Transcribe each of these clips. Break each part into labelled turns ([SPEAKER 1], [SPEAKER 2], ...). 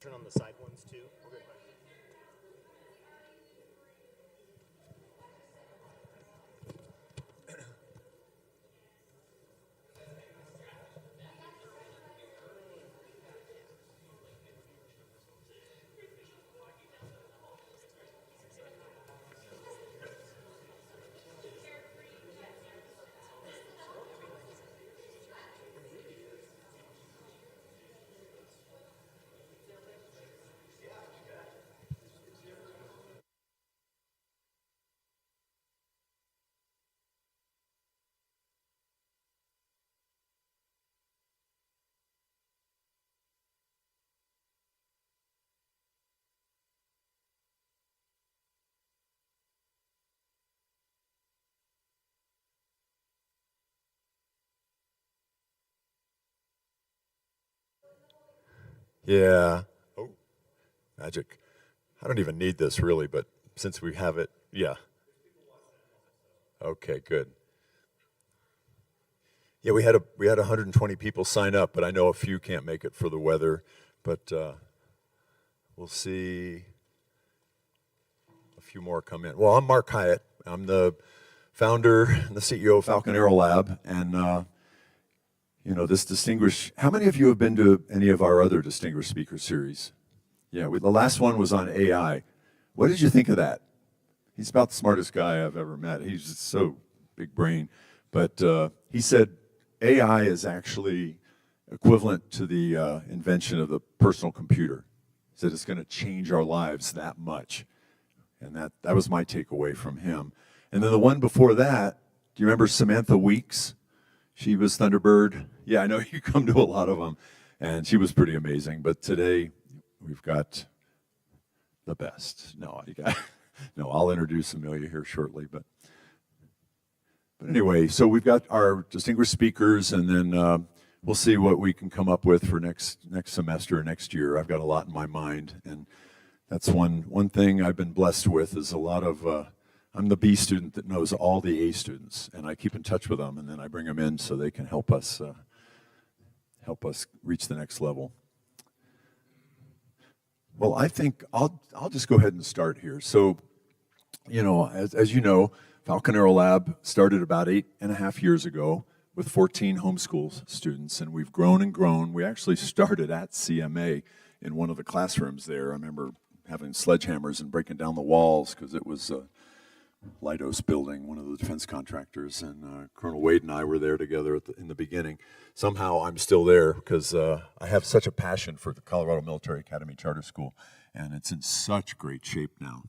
[SPEAKER 1] Turn on the side ones too. Okay.
[SPEAKER 2] Yeah. Oh, magic. I don't even need this really, but since we have it, yeah. Okay, good. Yeah, we had 120 people sign up, but I know a few can't make it for the weather. But we'll see a few more come in. Well, I'm Mark Hyatt. I'm the founder and the CEO of Falcon AeroLab, and this distinguished. How many of you have been to any of our other distinguished speaker series? Yeah, the last one was on AI. What did you think of that? He's about the smartest guy I've ever met. He's just so big brain. But he said AI is actually equivalent to the invention of the personal computer. He said it's going to change our lives that much. And that was my takeaway from him. And then the one before that, do you remember Samantha Weeks? She was Thunderbird. Yeah, I know you come to a lot of them. And she was pretty amazing. But today, we've got the best. No, I'll introduce Amelia here shortly. But anyway, so we've got our distinguished speakers, and then we'll see what we can come up with for next semester, next year. I've got a lot in my mind, and that's one thing I've been blessed with is a lot of. I'm the B student that knows all the A students, and I keep in touch with them, and then I bring them in so they can help us reach the next level. Well, I think I'll just go ahead and start here. So, as you know, Falcon AeroLab started about 8.5 years ago with 14 homeschool students, and we've grown and grown. We actually started at CMA in one of the classrooms there. I remember having sledgehammers and breaking down the walls because it was Leidos building, one of the defense contractors, and Colonel Wade and I were there together in the beginning. Somehow I'm still there because I have such a passion for the Colorado Military Academy Charter School, and it's in such great shape now,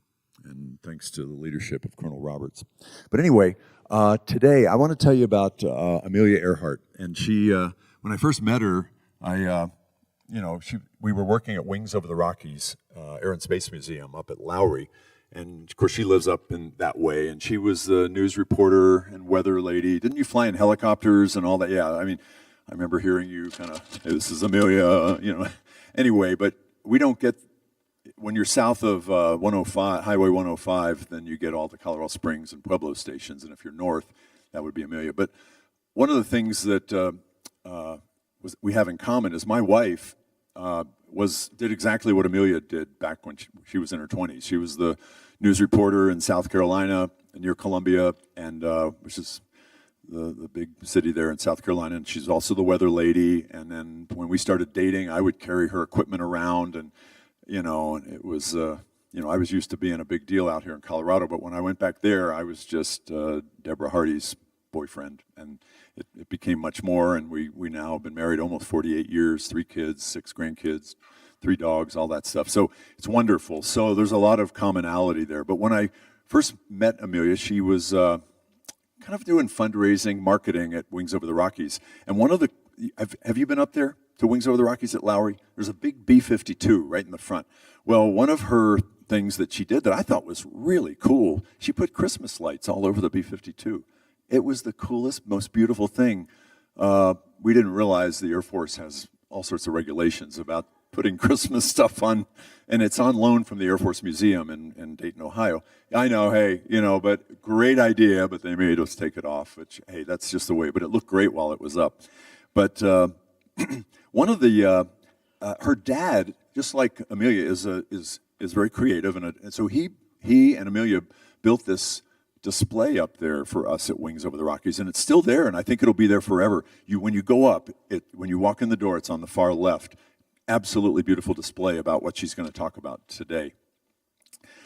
[SPEAKER 2] and thanks to the leadership of Colonel Roberts. But anyway, today I want to tell you about Amelia Earhart, and she, when I first met her, we were working at Wings Over the Rockies Air and Space Museum up at Lowry. And of course, she lives up in that way. And she was the news reporter and weather lady. Didn't you fly in helicopters and all that? Yeah, I mean, I remember hearing you kind of, hey, this is Amelia, Anyway, but we don't get, when you're south of 105, Highway 105, then you get all the Colorado Springs and Pueblo stations. And if you're north, that would be Amelia. But one of the things that we have in common is my wife did exactly what Amelia did back when she was in her 20s. She was the news reporter in South Carolina near Columbia, and which is the big city there in South Carolina. And she's also the weather lady. And then when we started dating, I would carry her equipment around, and it was I was used to being a big deal out here in Colorado. But when I went back there, I was just Deborah Hardy's boyfriend, and it became much more, and we now have been married almost 48 years, 3 kids, 6 grandkids, 3 dogs, all that stuff. So it's wonderful. So there's a lot of commonality there. But when I first met Amelia, she was kind of doing fundraising, marketing at Wings Over the Rockies. And one of the, have you been up there to Wings Over the Rockies at Lowry? There's a big B-52 right in the front. Well, one of her things that she did that I thought was really cool, she put Christmas lights all over the B-52. It was the coolest, most beautiful thing. We didn't realize the Air Force has all sorts of regulations about putting Christmas stuff on, and it's on loan from the Air Force Museum in Dayton, Ohio. I know, hey, but great idea, but they made us take it off, which, hey, that's just the way. But it looked great while it was up. But one of the her dad, just like Amelia, is very creative, and so he and Amelia built this display up there for us at Wings Over the Rockies, and it's still there, and I think it'll be there forever. When you go up, when you walk in the door, it's on the far left. Absolutely beautiful display about what she's going to talk about today.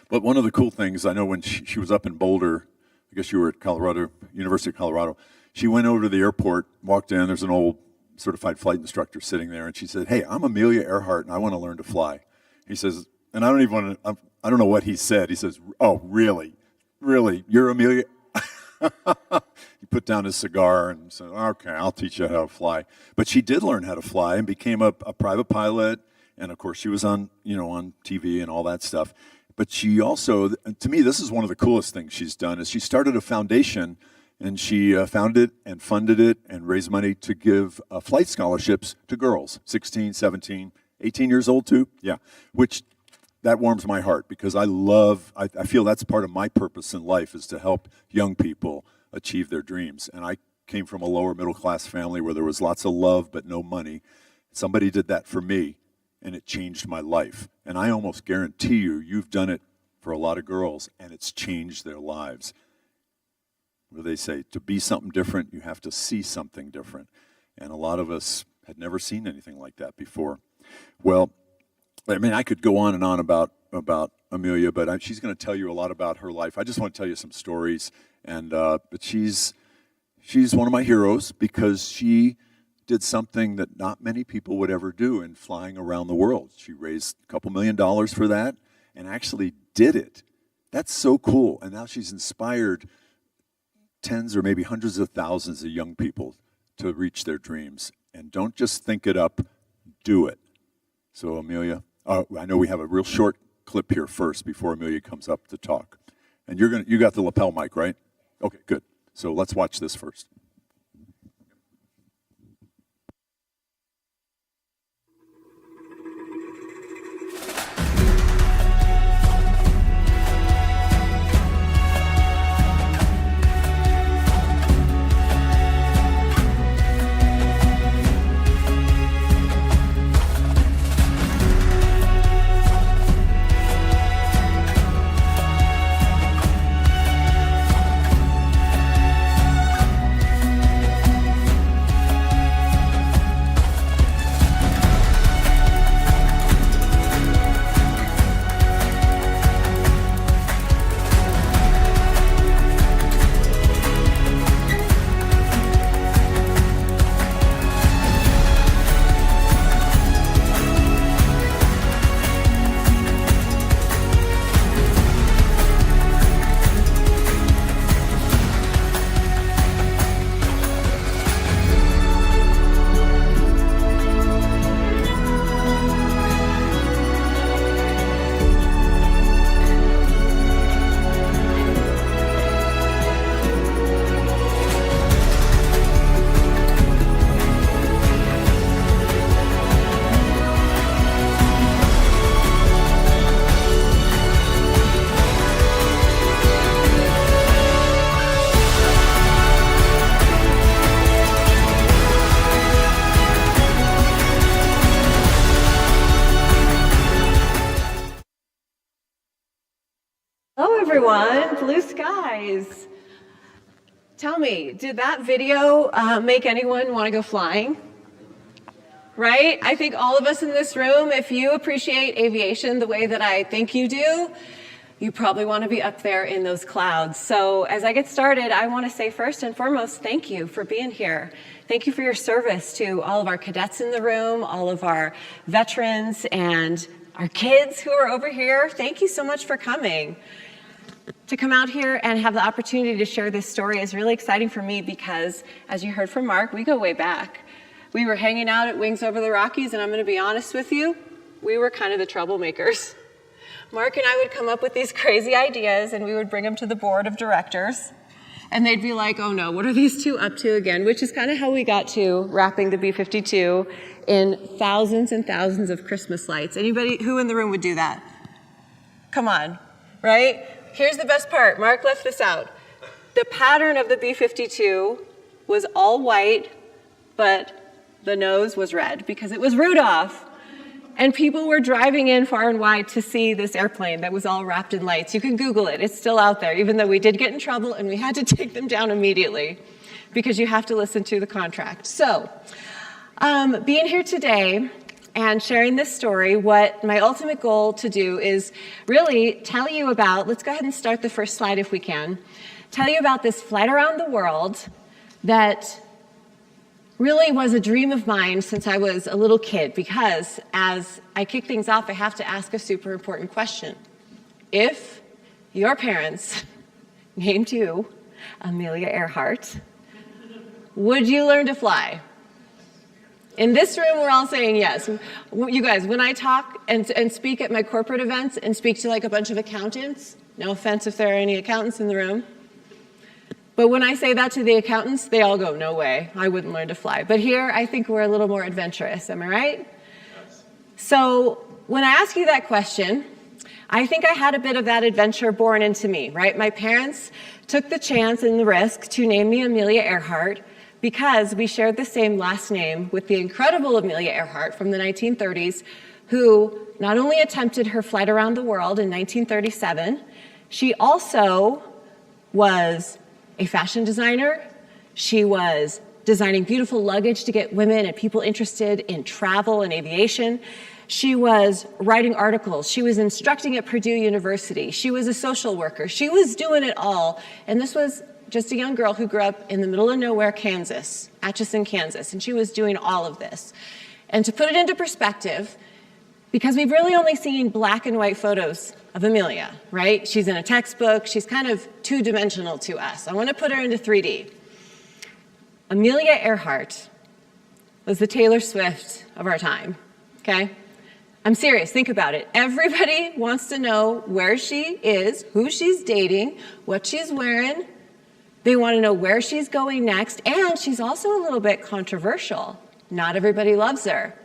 [SPEAKER 2] But one of the cool things, I know when she was up in Boulder, I guess you were at Colorado, University of Colorado, she went over to the airport, walked in, there's an old certified flight instructor sitting there, and she said, "Hey, I'm Amelia Earhart, and I want to learn to fly." He says, and I don't know what he said. He says, "Oh, really? Really? You're Amelia?" He put down his cigar and said, "Okay, I'll teach you how to fly." But she did learn how to fly and became a private pilot, and of course she was on TV and all that stuff. But she also, to me, this is one of the coolest things she's done, is she started a foundation, and she founded and funded it and raised money to give flight scholarships to girls, 16, 17, 18 years old too. Yeah, which that warms my heart, because I feel that's part of my purpose in life, is to help young people achieve their dreams. And I came from a lower middle class family where there was lots of love but no money. Somebody did that for me, and it changed my life. And I almost guarantee you've done it for a lot of girls, and it's changed their lives. What do they say? To be something different, you have to see something different. And a lot of us had never seen anything like that before. Well, I mean, I could go on and on about Amelia, but she's going to tell you a lot about her life. I just want to tell you some stories. And but she's one of my heroes, because she did something that not many people would ever do in flying around the world. She raised a couple $1 million for that and actually did it. That's so cool. And now she's inspired tens or maybe hundreds of thousands of young people to reach their dreams. And don't just think it up, do it. So Amelia, I know we have a real short clip here first before Amelia comes up to talk. And you got the lapel mic, right? Okay, good. So let's watch this first.
[SPEAKER 3] Hello everyone, blue skies. Tell me, did that video make anyone want to go flying? Right? I think all of us in this room, if you appreciate aviation the way that I think you do, you probably want to be up there in those clouds. So as I get started, I want to say first and foremost, thank you for being here. Thank you for your service to all of our cadets in the room, all of our veterans, and our kids who are over here. Thank you so much for coming. To come out here and have the opportunity to share this story is really exciting for me because, as you heard from Mark, we go way back. We were hanging out at Wings Over the Rockies, and I'm going to be honest with you, we were kind of the troublemakers. Mark and I would come up with these crazy ideas, and we would bring them to the board of directors, and they'd be like, oh no, what are these two up to again? Which is kind of how we got to wrapping the B-52 in thousands and thousands of Christmas lights. Anybody who in the room would do that? Come on, right? Here's the best part. Mark left this out. The pattern of the B-52 was all white, but the nose was red because it was Rudolph. And people were driving in far and wide to see this airplane that was all wrapped in lights. You can Google it. It's still out there, even though we did get in trouble and we had to take them down immediately because you have to listen to the contract. So, being here today and sharing this story, what my ultimate goal to do is really tell you about, let's go ahead and start the first slide if we can, tell you about this flight around the world that really was a dream of mine since I was a little kid, because as I kick things off, I have to ask a super important question. If your parents named you Amelia Earhart, would you learn to fly? In this room, we're all saying yes. You guys, when I talk and speak at my corporate events and speak to like a bunch of accountants, no offense if there are any accountants in the room, but when I say that to the accountants, they all go, no way, I wouldn't learn to fly. But here, I think we're a little more adventurous, am I right? Yes. So when I ask you that question, I think I had a bit of that adventure born into me, right? My parents took the chance and the risk to name me Amelia Earhart because we shared the same last name with the incredible Amelia Earhart from the 1930s, who not only attempted her flight around the world in 1937, she also was a fashion designer. She was designing beautiful luggage to get women and people interested in travel and aviation. She was writing articles. She was instructing at Purdue University. She was a social worker. She was doing it all. And this was just a young girl who grew up in the middle of nowhere, Kansas, Atchison, Kansas. And she was doing all of this. And to put it into perspective, because we've really only seen black and white photos of Amelia, right? She's in a textbook. She's kind of two-dimensional to us. I want to put her into 3D. Amelia Earhart was the Taylor Swift of our time, okay? I'm serious. Think about it. Everybody wants to know where she is, who she's dating, what she's wearing. They want to know where she's going next. And she's also a little bit controversial. Not everybody loves her.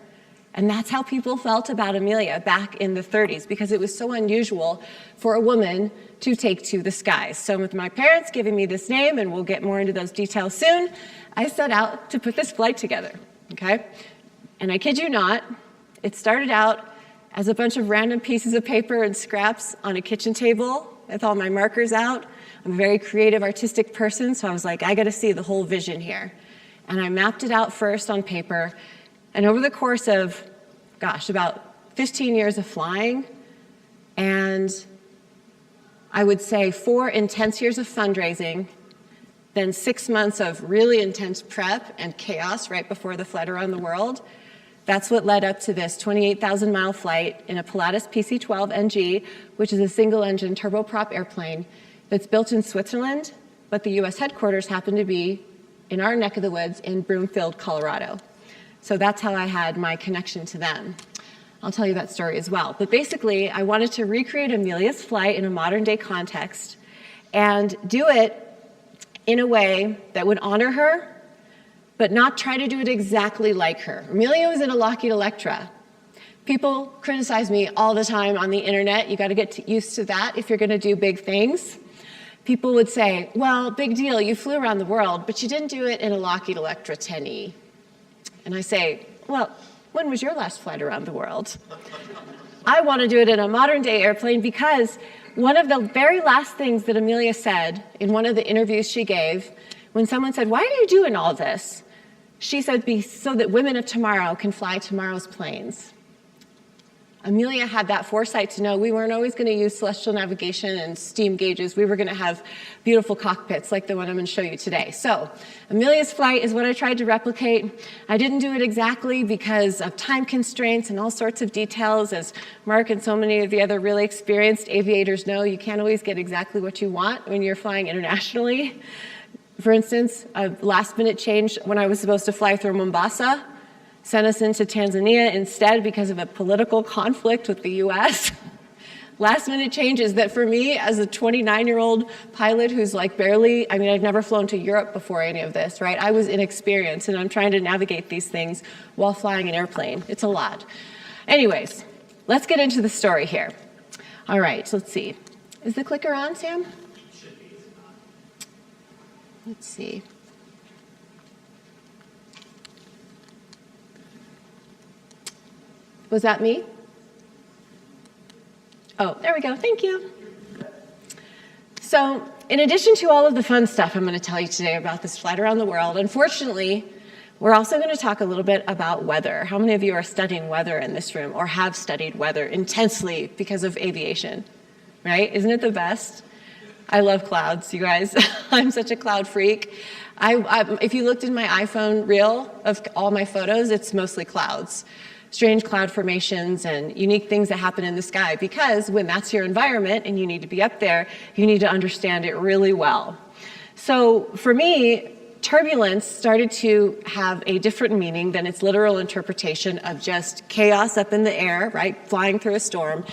[SPEAKER 3] And that's how people felt about Amelia back in the 30s, because it was so unusual for a woman to take to the skies. So with my parents giving me this name, and we'll get more into those details soon, I set out to put this flight together, okay? And I kid you not, it started out as a bunch of random pieces of paper and scraps on a kitchen table with all my markers out. I'm a very creative, artistic person, so I was like, I gotta see the whole vision here. And I mapped it out first on paper. And over the course of, gosh, about 15 years of flying, and I would say 4 intense years of fundraising, then 6 months of really intense prep and chaos right before the flight around the world, that's what led up to this 28,000-mile flight in a Pilatus PC-12NG, which is a single-engine turboprop airplane that's built in Switzerland, but the US headquarters happened to be in our neck of the woods in Broomfield, Colorado. So that's how I had my connection to them. I'll tell you that story as well. But basically, I wanted to recreate Amelia's flight in a modern-day context and do it in a way that would honor her, but not try to do it exactly like her. Amelia was in a Lockheed Electra. People criticize me all the time on the internet. You got to get used to that if you're going to do big things. People would say, well, big deal, you flew around the world, but you didn't do it in a Lockheed Electra 10E. And I say, well, when was your last flight around the world? I want to do it in a modern day airplane because one of the very last things that Amelia said in one of the interviews she gave, when someone said, why are you doing all this? She said, so that women of tomorrow can fly tomorrow's planes. Amelia had that foresight to know we weren't always going to use celestial navigation and steam gauges. We were going to have beautiful cockpits like the one I'm going to show you today. So Amelia's flight is what I tried to replicate. I didn't do it exactly because of time constraints and all sorts of details. As Mark and so many of the other really experienced aviators know, you can't always get exactly what you want when you're flying internationally. For instance, a last-minute change when I was supposed to fly through Mombasa sent us into Tanzania instead because of a political conflict with the US. Last-minute changes that for me, as a 29-year-old pilot who's like barely, I've never flown to Europe before any of this, right? I was inexperienced, and I'm trying to navigate these things while flying an airplane. It's a lot. Anyways, let's get into the story here. All right, so let's see. Is the clicker on, Sam? Let's see. Was that me? Oh, there we go. Thank you. So, in addition to all of the fun stuff I'm going to tell you today about this flight around the world, unfortunately, we're also going to talk a little bit about weather. How many of you are studying weather in this room or have studied weather intensely because of aviation? Right? Isn't it the best? I love clouds, you guys. I'm such a cloud freak. If you looked in my iPhone reel of all my photos, it's mostly clouds. Strange cloud formations and unique things that happen in the sky, because when that's your environment and you need to be up there, you need to understand it really well. So for me, turbulence started to have a different meaning than its literal interpretation of just chaos up in the air, right, flying through a storm.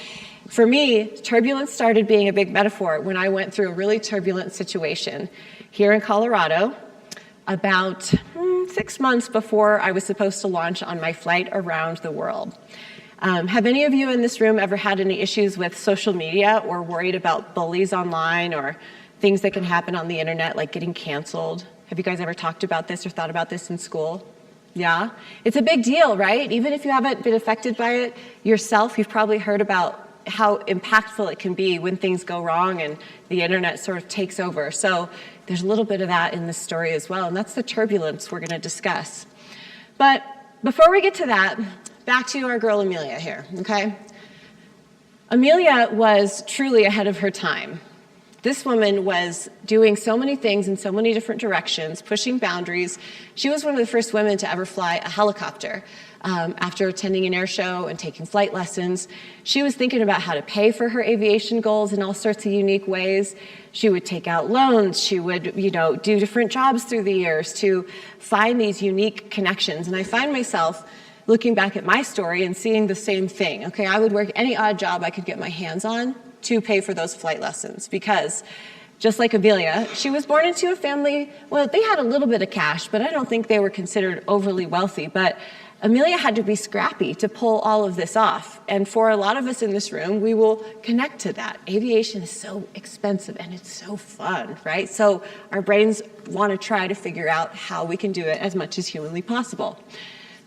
[SPEAKER 3] For me, turbulence started being a big metaphor when I went through a really turbulent situation here in Colorado about 6 months before I was supposed to launch on my flight around the world. Have any of you in this room ever had any issues with social media or worried about bullies online or things that can happen on the internet, like getting canceled? Have you guys ever talked about this or thought about this in school? Yeah? It's a big deal, right? Even if you haven't been affected by it yourself, you've probably heard about how impactful it can be when things go wrong and the internet sort of takes over. So there's a little bit of that in this story as well, and that's the turbulence we're going to discuss. But before we get to that, back to our girl Amelia here, okay? Amelia was truly ahead of her time. This woman was doing so many things in so many different directions, pushing boundaries. She was one of the first women to ever fly a helicopter. After attending an air show and taking flight lessons, she was thinking about how to pay for her aviation goals in all sorts of unique ways. She would take out loans. She would, do different jobs through the years to find these unique connections. And I find myself looking back at my story and seeing the same thing. Okay, I would work any odd job I could get my hands on to pay for those flight lessons, because just like Amelia, she was born into a family, well, they had a little bit of cash, but I don't think they were considered overly wealthy. But Amelia had to be scrappy to pull all of this off. And for a lot of us in this room, we will connect to that. Aviation is so expensive and it's so fun, right? So our brains want to try to figure out how we can do it as much as humanly possible.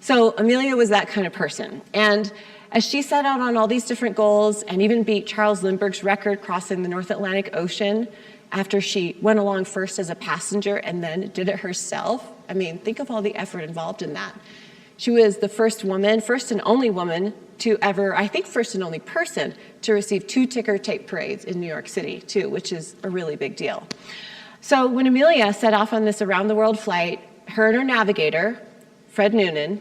[SPEAKER 3] So Amelia was that kind of person. And as she set out on all these different goals and even beat Charles Lindbergh's record crossing the North Atlantic Ocean after she went along first as a passenger and then did it herself, I mean, think of all the effort involved in that. She was the first and only woman to ever, I think first and only person, to receive 2 ticker tape parades in New York City, too, which is a really big deal. So when Amelia set off on this around-the-world flight, her and her navigator, Fred Noonan,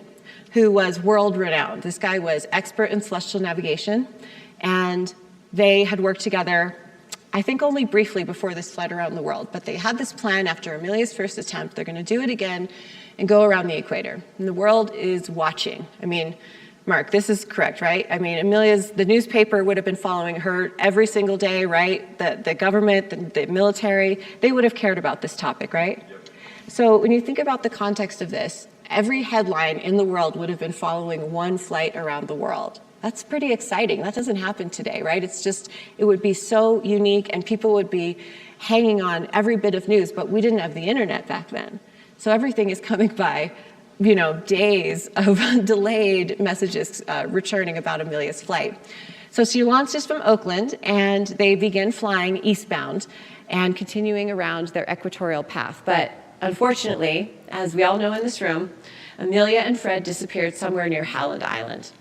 [SPEAKER 3] who was world-renowned. This guy was expert in celestial navigation, and they had worked together, I think only briefly before this flight around the world, but they had this plan after Amelia's first attempt. They're going to do it again and go around the equator. And the world is watching. I mean, Mark, this is correct, right? I mean, the newspaper would have been following her every single day, right? The government, the military, they would have cared about this topic, right? Yep. So when you think about the context of this, every headline in the world would have been following one flight around the world. That's pretty exciting. That doesn't happen today, right? It would be so unique and people would be hanging on every bit of news, but we didn't have the internet back then. So everything is coming by, days of delayed messages returning about Amelia's flight. So she launches from Oakland and they begin flying eastbound and continuing around their equatorial path. But unfortunately, as we all know in this room, Amelia and Fred disappeared somewhere near Howland Island.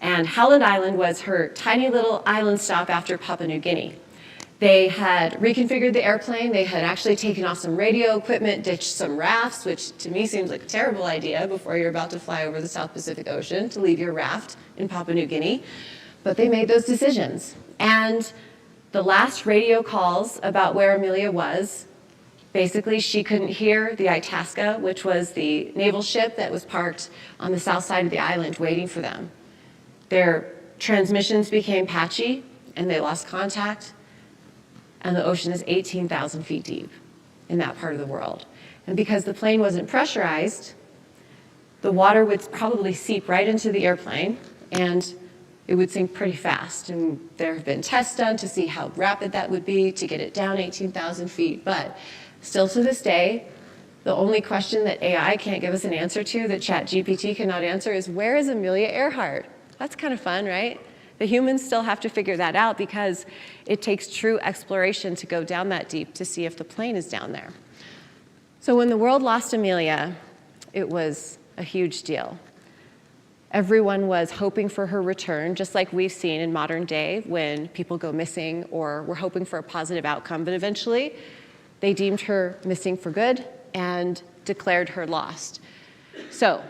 [SPEAKER 3] And Howland Island was her tiny little island stop after Papua New Guinea. They had reconfigured the airplane. They had actually taken off some radio equipment, ditched some rafts, which to me seems like a terrible idea before you're about to fly over the South Pacific Ocean to leave your raft in Papua New Guinea. But they made those decisions. And the last radio calls about where Amelia was, basically she couldn't hear the Itasca, which was the naval ship that was parked on the south side of the island waiting for them. Their transmissions became patchy and they lost contact. And the ocean is 18,000 feet deep in that part of the world. And because the plane wasn't pressurized, the water would probably seep right into the airplane and it would sink pretty fast. And there have been tests done to see how rapid that would be to get it down 18,000 feet. But still to this day, the only question that AI can't give us an answer to, that ChatGPT cannot answer, is where is Amelia Earhart? That's kind of fun, right? The humans still have to figure that out because it takes true exploration to go down that deep to see if the plane is down there. So when the world lost Amelia, it was a huge deal. Everyone was hoping for her return, just like we've seen in modern day when people go missing or we're hoping for a positive outcome. But eventually, they deemed her missing for good and declared her lost. So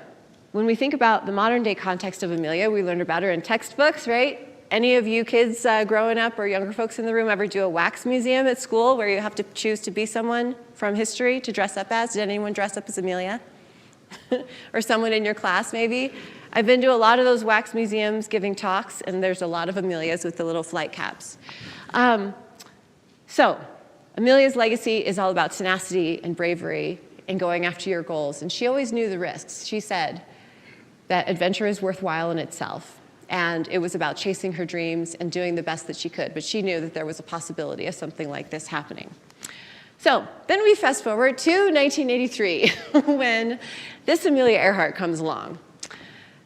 [SPEAKER 3] when we think about the modern day context of Amelia, we learned about her in textbooks, right? Any of you kids growing up or younger folks in the room ever do a wax museum at school where you have to choose to be someone from history to dress up as? Did anyone dress up as Amelia? Or someone in your class, maybe? I've been to a lot of those wax museums giving talks, and there's a lot of Amelias with the little flight caps. So Amelia's legacy is all about tenacity and bravery and going after your goals. And she always knew the risks. She said that adventure is worthwhile in itself. And it was about chasing her dreams and doing the best that she could. But she knew that there was a possibility of something like this happening. So then we fast forward to 1983 when this Amelia Earhart comes along.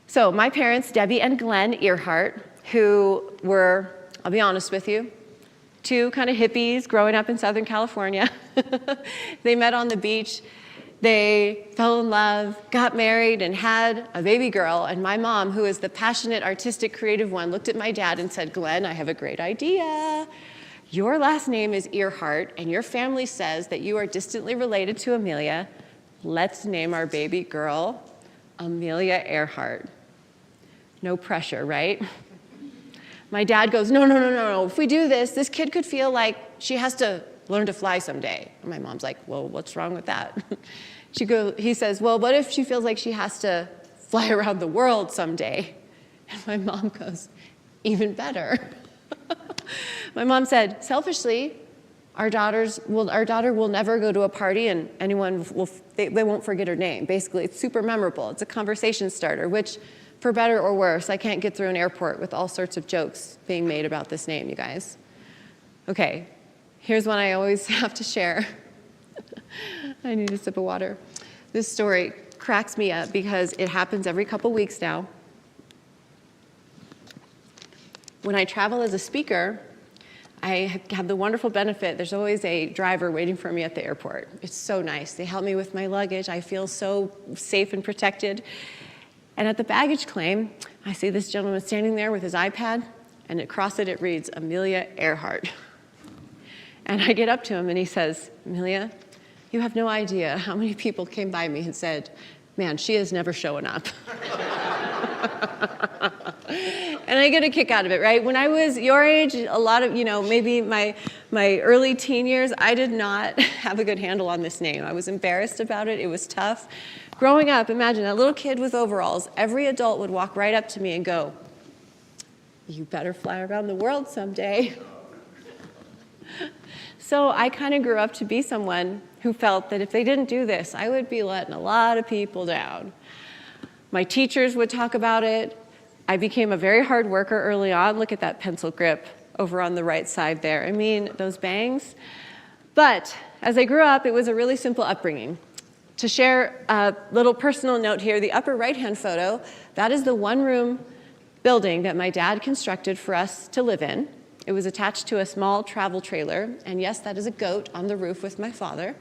[SPEAKER 3] So my parents, Debbie and Glenn Earhart, who were, I'll be honest with you, two kind of hippies growing up in Southern California. They met on the beach. They fell in love, got married, and had a baby girl. And my mom, who is the passionate, artistic, creative one, looked at my dad and said, Glenn, I have a great idea. Your last name is Earhart, and your family says that you are distantly related to Amelia. Let's name our baby girl Amelia Earhart. No pressure, right? My dad goes, no. If we do this, this kid could feel like she has to learn to fly someday. And my mom's like, well, what's wrong with that? He says, well, what if she feels like she has to fly around the world someday? And my mom goes, even better. My mom said, selfishly, our daughter will never go to a party and they won't forget her name. Basically, it's super memorable. It's a conversation starter, which, for better or worse, I can't get through an airport with all sorts of jokes being made about this name, you guys. Okay, here's one I always have to share. I need a sip of water. This story cracks me up because it happens every couple weeks now. When I travel as a speaker, I have the wonderful benefit, there's always a driver waiting for me at the airport. It's so nice. They help me with my luggage. I feel so safe and protected. And at the baggage claim, I see this gentleman standing there with his iPad, and across it reads, Amelia Earhart. And I get up to him, and he says, Amelia, you have no idea how many people came by me and said, man, she is never showing up. And I get a kick out of it, right? When I was your age, a lot of, maybe my early teen years, I did not have a good handle on this name. I was embarrassed about it. It was tough. Growing up, imagine a little kid with overalls. Every adult would walk right up to me and go, you better fly around the world someday. So I kind of grew up to be someone who felt that if they didn't do this, I would be letting a lot of people down. My teachers would talk about it. I became a very hard worker early on. Look at that pencil grip over on the right side there. I mean, those bangs. But as I grew up, it was a really simple upbringing. To share a little personal note here, the upper right-hand photo, that is the one-room building that my dad constructed for us to live in. It was attached to a small travel trailer, and yes, that is a goat on the roof with my father.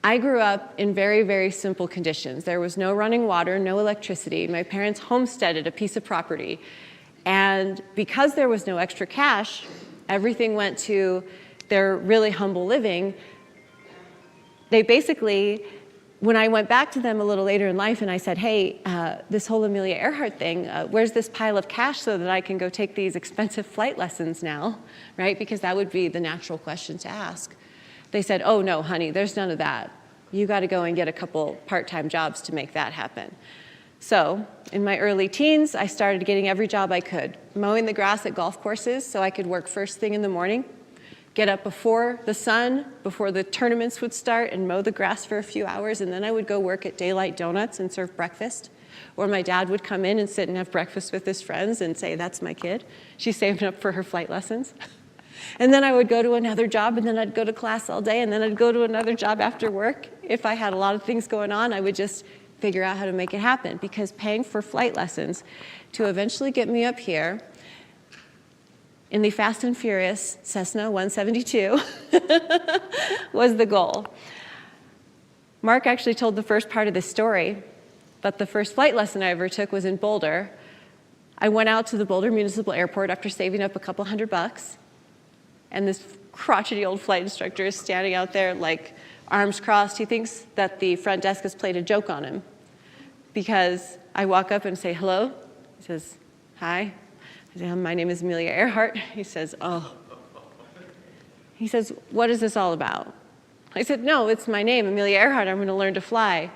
[SPEAKER 3] I grew up in very, very simple conditions. There was no running water, no electricity. My parents homesteaded a piece of property, and because there was no extra cash, everything went to their really humble living. They basically, when I went back to them a little later in life and I said, hey, this whole Amelia Earhart thing, where's this pile of cash so that I can go take these expensive flight lessons now, right? Because that would be the natural question to ask. They said, oh no, honey, there's none of that. You gotta go and get a couple part-time jobs to make that happen. So in my early teens, I started getting every job I could, mowing the grass at golf courses so I could work first thing in the morning, get up before the sun, before the tournaments would start, and mow the grass for a few hours, and then I would go work at Daylight Donuts and serve breakfast. Or my dad would come in and sit and have breakfast with his friends and say, that's my kid. She's saving up for her flight lessons. And then I would go to another job, and then I'd go to class all day, and then I'd go to another job after work. If I had a lot of things going on, I would just figure out how to make it happen, because paying for flight lessons to eventually get me up here in the Fast and Furious Cessna 172 was the goal. Mark actually told the first part of this story, but the first flight lesson I ever took was in Boulder. I went out to the Boulder Municipal Airport after saving up a couple $100, and this crotchety old flight instructor is standing out there like arms crossed. He thinks that the front desk has played a joke on him, because I walk up and say, hello. He says, hi. I say, my name is Amelia Earhart. He says, oh. He says, what is this all about? I said, no, it's my name, Amelia Earhart. I'm going to learn to fly.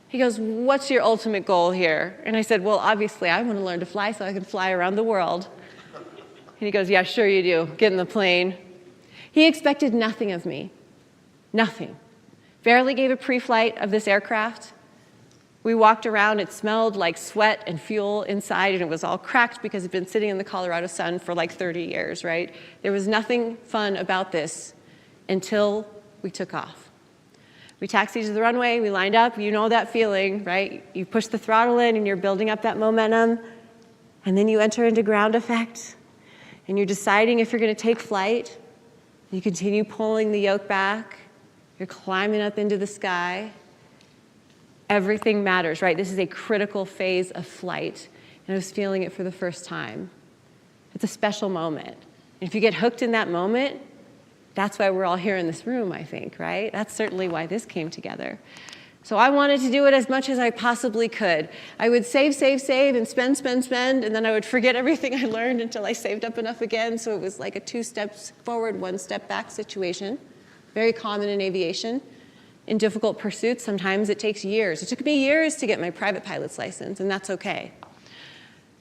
[SPEAKER 3] He goes, what's your ultimate goal here? And I said, well, obviously, I want to learn to fly so I can fly around the world. And he goes, yeah, sure you do. Get in the plane. He expected nothing of me. Nothing. Barely gave a pre-flight of this aircraft. We walked around. It smelled like sweat and fuel inside, and it was all cracked because it had been sitting in the Colorado sun for like 30 years, right? There was nothing fun about this until we took off. We taxied to the runway. We lined up. You know that feeling, right? You push the throttle in, and you're building up that momentum, and then you enter into ground effect, and you're deciding if you're going to take flight. You continue pulling the yoke back. You're climbing up into the sky. Everything matters, right? This is a critical phase of flight, and I was feeling it for the first time. It's a special moment. And if you get hooked in that moment, that's why we're all here in this room, I think, right? That's certainly why this came together. So I wanted to do it as much as I possibly could. I would save, and spend, and then I would forget everything I learned until I saved up enough again, so it was like a 2 steps forward, 1 step back situation. Very common in aviation. In difficult pursuits, sometimes it takes years. It took me years to get my private pilot's license, and that's okay.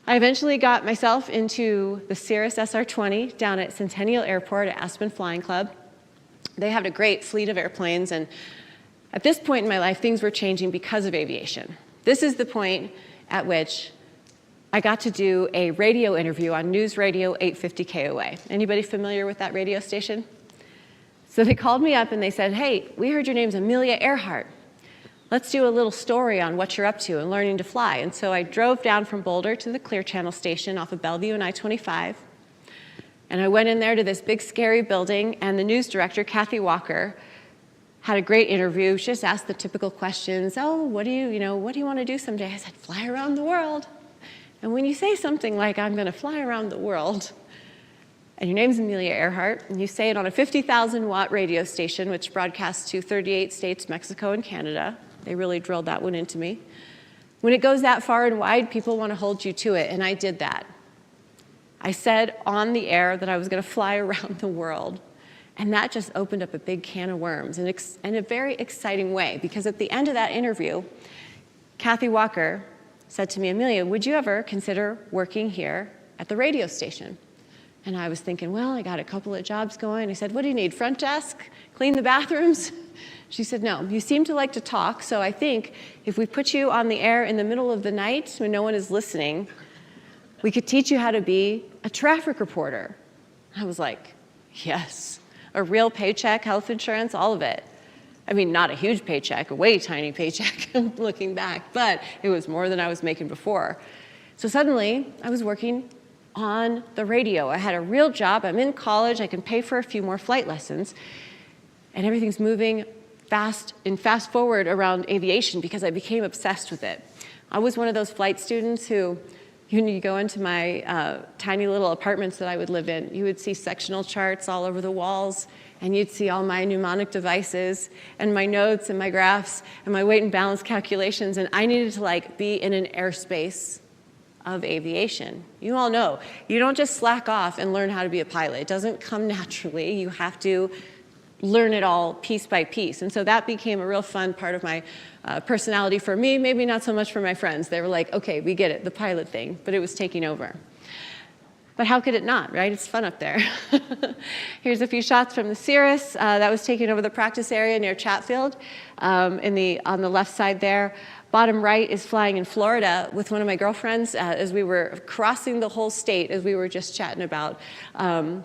[SPEAKER 3] I eventually got myself into the Cirrus SR-20 down at Centennial Airport at Aspen Flying Club. They had a great fleet of airplanes, and at this point in my life, things were changing because of aviation. This is the point at which I got to do a radio interview on News Radio 850 KOA. Anybody familiar with that radio station? So they called me up and they said, hey, we heard your name's Amelia Earhart. Let's do a little story on what you're up to and learning to fly. And so I drove down from Boulder to the Clear Channel station off of Bellevue and I-25. And I went in there to this big, scary building, and the news director, Kathy Walker, had a great interview. She just asked the typical questions. Oh, what do you want to do someday? I said, fly around the world. And when you say something like, I'm going to fly around the world, and your name's Amelia Earhart, and you say it on a 50,000-watt radio station, which broadcasts to 38 states, Mexico, and Canada. They really drilled that one into me. When it goes that far and wide, people want to hold you to it, and I did that. I said on the air that I was going to fly around the world, and that just opened up a big can of worms in a very exciting way, because at the end of that interview, Kathy Walker said to me, Amelia, would you ever consider working here at the radio station? And I was thinking, well, I got a couple of jobs going. I said, what do you need, front desk? Clean the bathrooms? She said, no, you seem to like to talk, so I think if we put you on the air in the middle of the night when no one is listening, we could teach you how to be a traffic reporter. I was like, yes, a real paycheck, health insurance, all of it. I mean, not a huge paycheck, a way tiny paycheck looking back, but it was more than I was making before. So suddenly, I was working on the radio. I had a real job. I'm in college. I can pay for a few more flight lessons. And everything's moving fast forward around aviation because I became obsessed with it. I was one of those flight students who, you go into my tiny little apartments that I would live in, you would see sectional charts all over the walls, and you'd see all my mnemonic devices and my notes and my graphs and my weight and balance calculations, and I needed to be in an airspace of aviation. You all know, you don't just slack off and learn how to be a pilot. It doesn't come naturally. You have to learn it all piece by piece. And so that became a real fun part of my personality for me, maybe not so much for my friends. They were like, okay, we get it, the pilot thing, but it was taking over. But how could it not, right? It's fun up there. Here's a few shots from the Cirrus. That was taking over the practice area near Chatfield on the left side there. Bottom right is flying in Florida with one of my girlfriends as we were crossing the whole state, as we were just chatting about.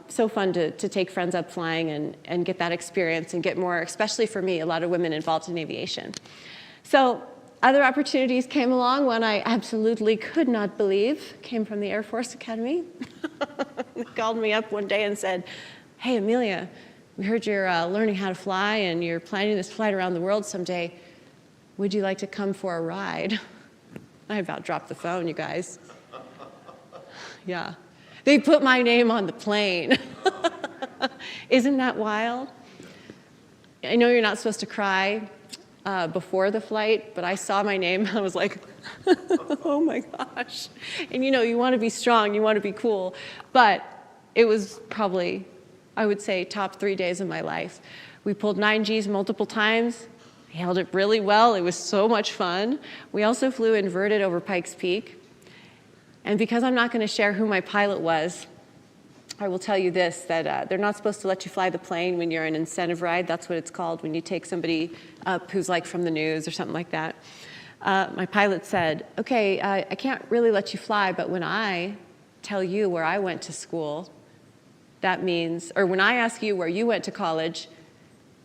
[SPEAKER 3] So fun to take friends up flying and get that experience and get more, especially for me, a lot of women involved in aviation. So Other opportunities came along. One I absolutely could not believe came from the Air Force Academy. They called me up one day and said, "Hey, Amelia, we heard you're learning how to fly and you're planning this flight around the world someday. Would you like to come for a ride?" I about dropped the phone, you guys. Yeah. They put my name on the plane. Isn't that wild? I know you're not supposed to cry before the flight, but I saw my name and I was like, oh my gosh. And you want to be strong, you want to be cool. But it was probably, I would say, top 3 days of my life. We pulled 9Gs multiple times. We held it really well. It was so much fun. We also flew inverted over Pikes Peak. And because I'm not going to share who my pilot was, I will tell you this, that they're not supposed to let you fly the plane when you're in an incentive ride. That's what it's called, when you take somebody up who's like from the news or something like that. My pilot said, "Okay, I can't really let you fly, but when I tell you where I went to school, that means, or when I ask you where you went to college,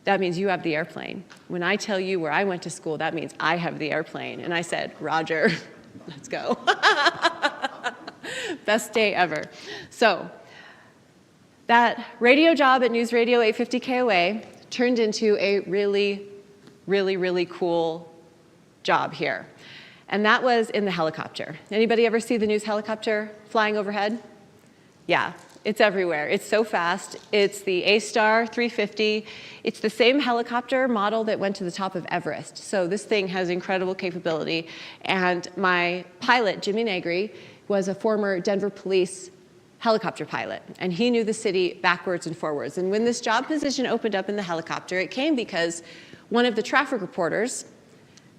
[SPEAKER 3] that means you have the airplane. When I tell you where I went to school, that means I have the airplane." And I said, "Roger, let's go." Best day ever. So that radio job at News Radio 850 KOA turned into a really, really, really cool job here. And that was in the helicopter. Anybody ever see the news helicopter flying overhead? Yeah, it's everywhere. It's so fast. It's the A-Star 350. It's the same helicopter model that went to the top of Everest. So this thing has incredible capability. And my pilot, Jimmy Negri, was a former Denver police helicopter pilot, and he knew the city backwards and forwards. And when this job position opened up in the helicopter, it came because one of the traffic reporters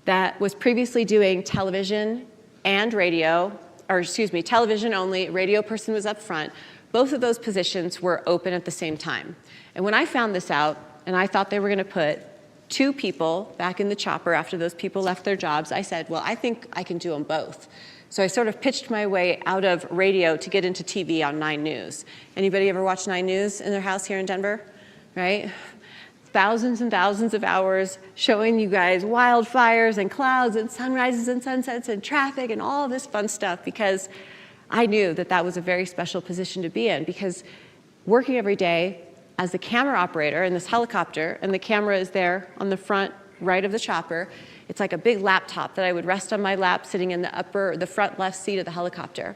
[SPEAKER 3] that was previously doing television and radio, or excuse me, television only, radio person was up front, both of those positions were open at the same time. And when I found this out, and I thought they were going to put 2 people back in the chopper after those people left their jobs, I said, well, I think I can do them both. So I sort of pitched my way out of radio to get into TV on 9 News. Anybody ever watch 9 News in their house here in Denver? Right? Thousands and thousands of hours showing you guys wildfires and clouds and sunrises and sunsets and traffic and all this fun stuff, because I knew that that was a very special position to be in, because working every day as the camera operator in this helicopter, and the camera is there on the front right of the chopper. It's like a big laptop that I would rest on my lap sitting in the front left seat of the helicopter,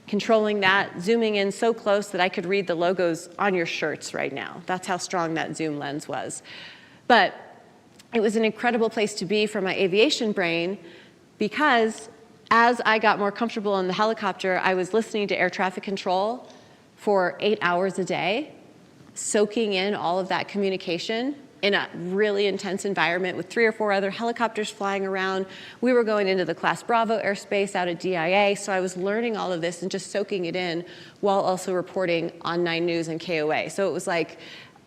[SPEAKER 3] controlling that, zooming in so close that I could read the logos on your shirts right now. That's how strong that zoom lens was. But it was an incredible place to be for my aviation brain, because as I got more comfortable in the helicopter, I was listening to air traffic control for 8 hours a day, soaking in all of that communication in a really intense environment with 3 or 4 other helicopters flying around. We were going into the Class Bravo airspace out at DIA, so I was learning all of this and just soaking it in while also reporting on 9 News and KOA. So it was like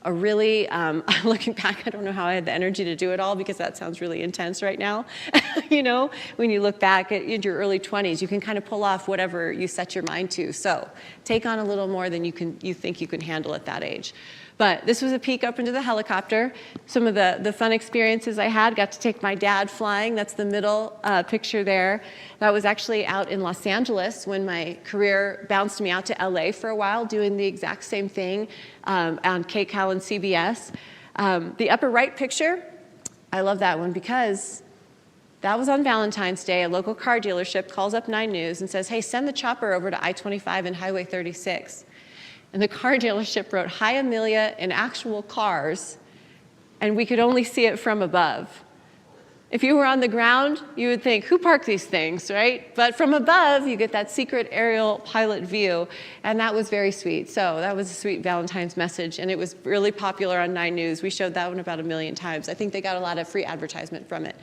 [SPEAKER 3] a really, looking back, I don't know how I had the energy to do it all, because that sounds really intense right now. When you look back at your early 20s, you can kind of pull off whatever you set your mind to. So take on a little more than you think you can handle at that age. But this was a peek up into the helicopter. Some of the fun experiences I had, got to take my dad flying. That's the middle picture there. That was actually out in Los Angeles when my career bounced me out to LA for a while, doing the exact same thing on KCAL and CBS. The upper right picture, I love that one, because that was on Valentine's Day. A local car dealership calls up 9 News and says, hey, send the chopper over to I-25 and Highway 36. And the car dealership wrote, "Hi, Amelia," in actual cars, and we could only see it from above. If you were on the ground, you would think, who parked these things, right? But from above, you get that secret aerial pilot view, and that was very sweet. So that was a sweet Valentine's message, and it was really popular on 9 News. We showed that one about 1 million times. I think they got a lot of free advertisement from it.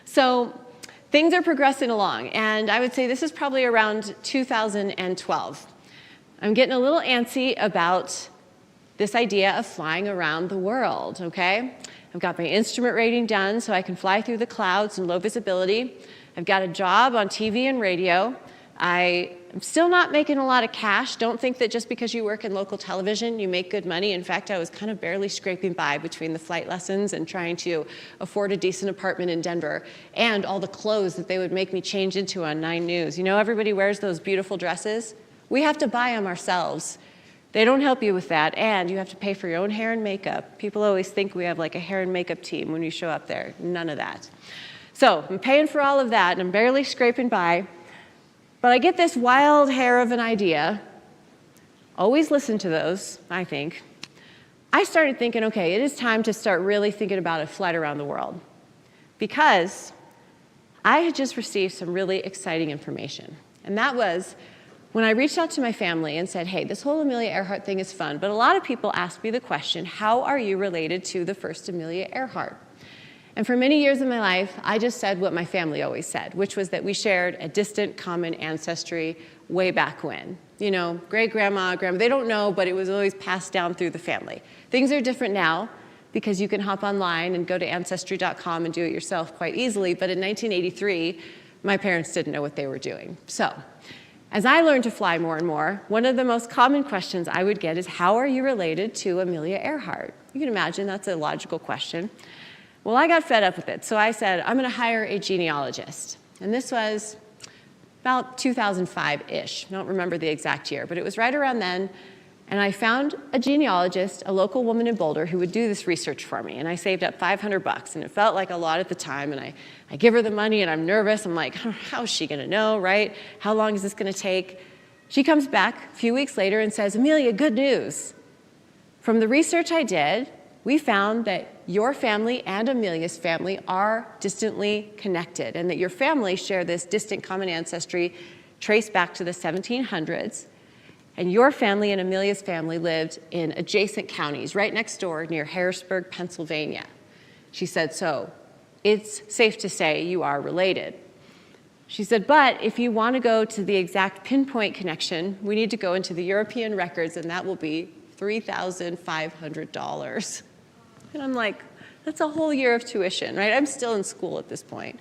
[SPEAKER 3] So things are progressing along, and I would say this is probably around 2012. I'm getting a little antsy about this idea of flying around the world, okay? I've got my instrument rating done so I can fly through the clouds in low visibility. I've got a job on TV and radio. I I'm still not making a lot of cash. Don't think that just because you work in local television, you make good money. In fact, I was kind of barely scraping by between the flight lessons and trying to afford a decent apartment in Denver and all the clothes that they would make me change into on 9 News. You know, everybody wears those beautiful dresses. We have to buy them ourselves. They don't help you with that, and you have to pay for your own hair and makeup. People always think we have like a hair and makeup team when you show up there. None of that. So I'm paying for all of that, and I'm barely scraping by. But I get this wild hair of an idea. Always listen to those, I think. I started thinking, okay, it is time to start really thinking about a flight around the world. Because I had just received some really exciting information. And that was when I reached out to my family and said, hey, this whole Amelia Earhart thing is fun, but a lot of people ask me the question, how are you related to the first Amelia Earhart? And for many years of my life, I just said what my family always said, which was that we shared a distant common ancestry way back when. You know, great-grandma, grandma, they don't know, but it was always passed down through the family. Things are different now because you can hop online and go to Ancestry.com and do it yourself quite easily, but in 1983, my parents didn't know what they were doing. So, as I learned to fly more and more, one of the most common questions I would get is, how are you related to Amelia Earhart? You can imagine that's a logical question. Well, I got fed up with it, so I said, I'm going to hire a genealogist. And this was about 2005-ish. I don't remember the exact year, but it was right around then. And I found a genealogist, a local woman in Boulder, who would do this research for me. And I saved up $500, and it felt like a lot at the time. And I give her the money, and I'm nervous. I'm like, how is she going to know, right? How long is this going to take? She comes back a few weeks later and says, Amelia, good news. From the research I did, we found that your family and Amelia's family are distantly connected, and that your family share this distant common ancestry traced back to the 1700s. And your family and Amelia's family lived in adjacent counties, right next door near Harrisburg, Pennsylvania. She said, so it's safe to say you are related. She said, but if you want to go to the exact pinpoint connection, we need to go into the European records, and that will be $3,500. And I'm like, that's a whole year of tuition, right? I'm still in school at this point.